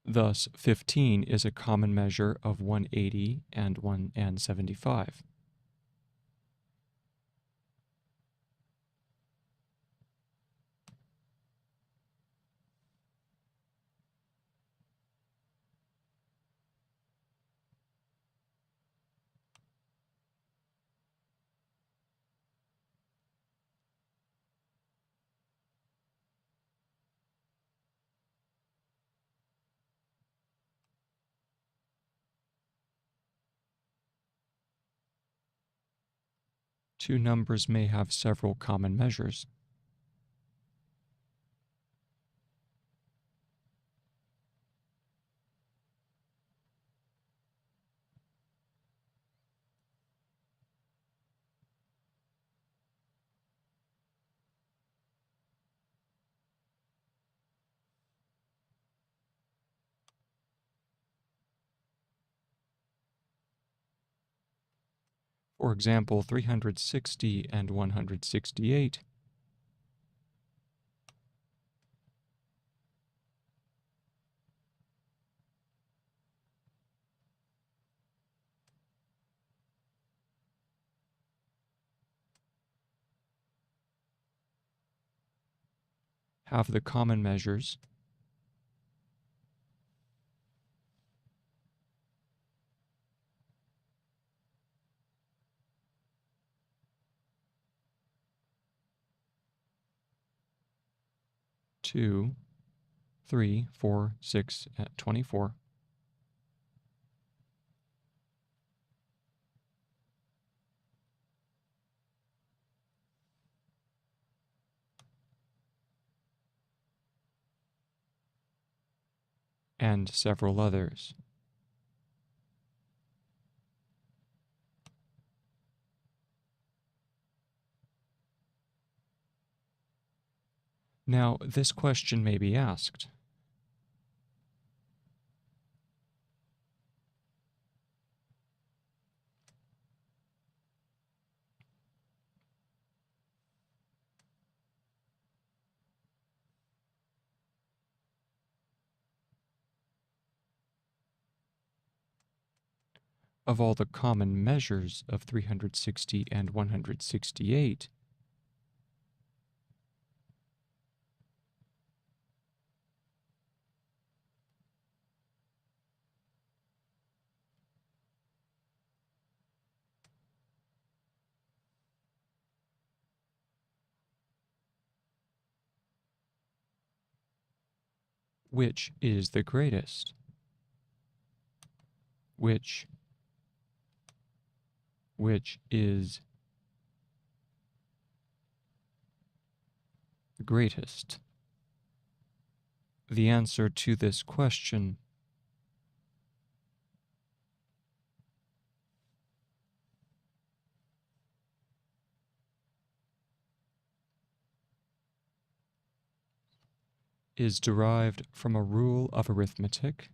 Thus, 15 is a common measure of 180 and 75. Two numbers may have several common measures. For example, 360 and 168 have the common measures 2, 3, 4, 6, 24. And several others. Now, this question may be asked. Of all the common measures of 360 and 168, which is the greatest? Which is the greatest? The answer to this question is derived from a rule of arithmetic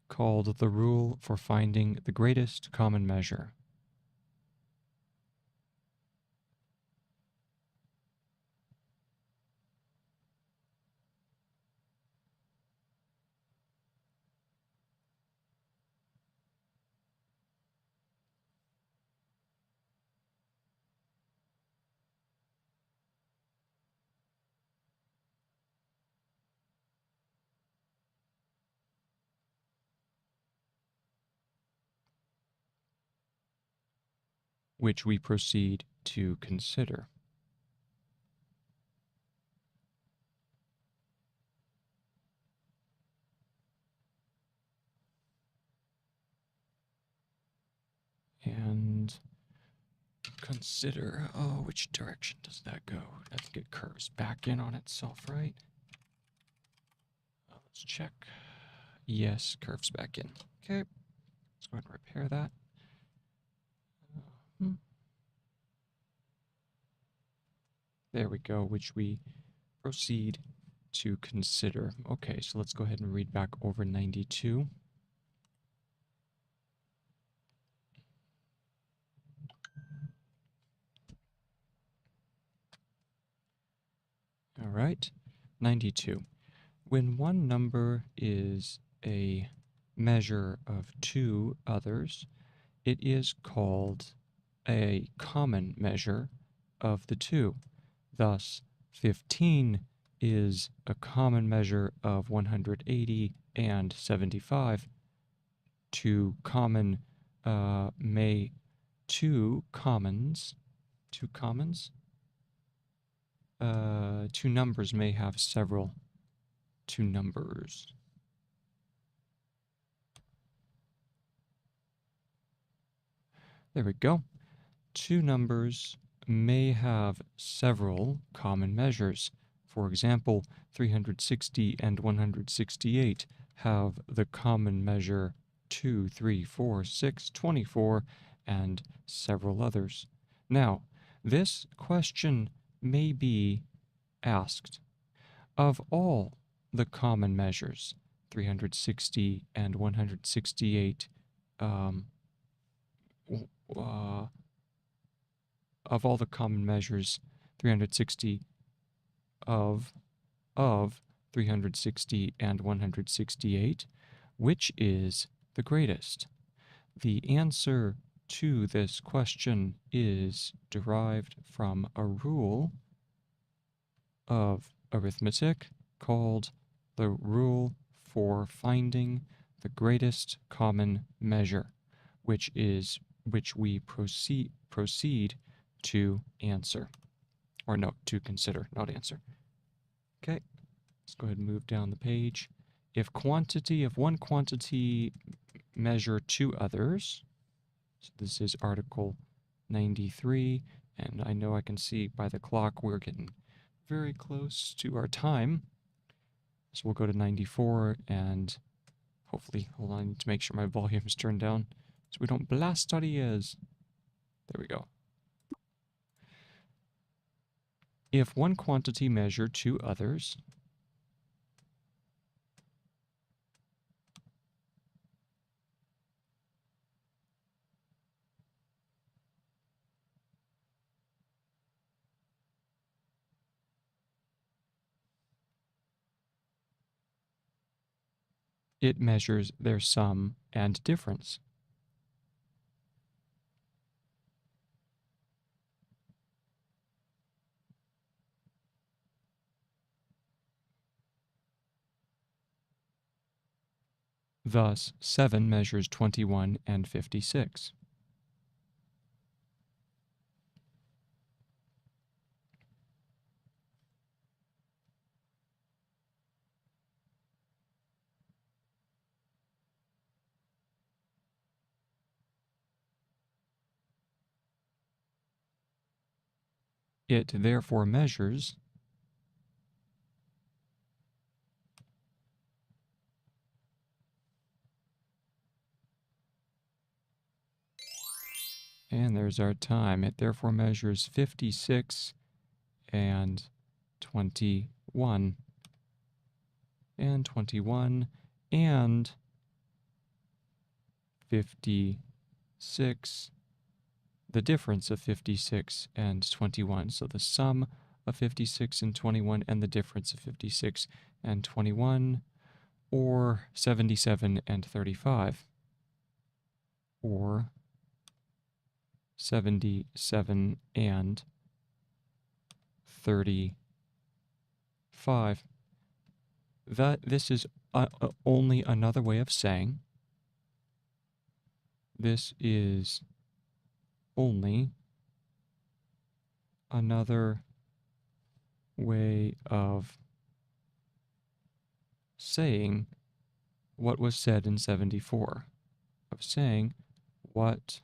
called the rule for finding the greatest common measure. which we proceed to consider. And consider, oh, which direction does that go? I think it curves back in on itself, right? Let's check. Yes, curves back in. Okay, let's go ahead and repair that. There we go, which we proceed to consider. Okay, so let's go ahead and read back over 92. All right, 92. When one number is a measure of two others, it is called a common measure of the two. Thus, 15 is a common measure of 180 and 75. Two numbers may have several two numbers. There we go. Two numbers may have several common measures. For example, 360 and 168 have the common measure 2, 3, 4, 6, 24, and several others. Now, this question may be asked, of all the common measures, 360 and 168, of all the common measures, 360 of 360 and 168, which is the greatest? The answer to this question is derived from a rule of arithmetic called the rule for finding the greatest common measure, which we proceed to answer, or no, to consider, not answer. Okay, let's go ahead and move down the page. If quantity of one quantity measure two others, so this is article 93, and I know I can see by the clock we're getting very close to our time. So we'll go to 94, and hopefully, hold on, I need to make sure my volume is turned down so we don't blast our ears. There we go. If one quantity measure two others, it measures their sum and difference. Thus, 7 measures 21 and 56. It therefore measures and there's our time. It therefore measures 56 and 21 and 21 and 56, the difference of 56 and 21. So the sum of 56 and 21 and the difference of 56 and 21, or 77 and 35, or 77 and 35. This is only another way of saying this is only another way of saying what was said in 74, of saying what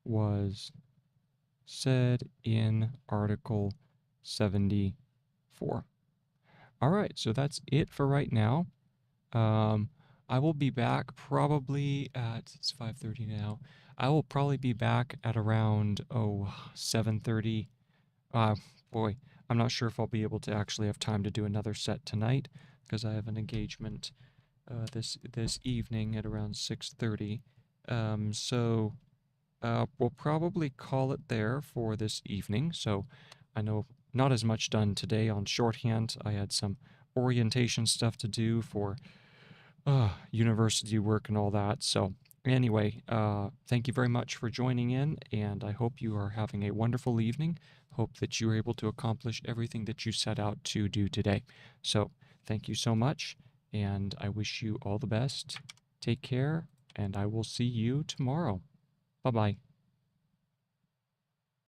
was said in Article 74. All right, so that's it for right now. I will be back probably at, it's 5:30 now. I will probably be back at around, 7:30. Boy, I'm not sure if I'll be able to actually have time to do another set tonight because I have an engagement this evening at around 6:30. We'll probably call it there for this evening. So I know not as much done today on shorthand. I had some orientation stuff to do for university work and all that. So anyway, thank you very much for joining in, and I hope you are having a wonderful evening. Hope that you were able to accomplish everything that you set out to do today. So thank you so much, and I wish you all the best. Take care, and I will see you tomorrow. Bye-bye.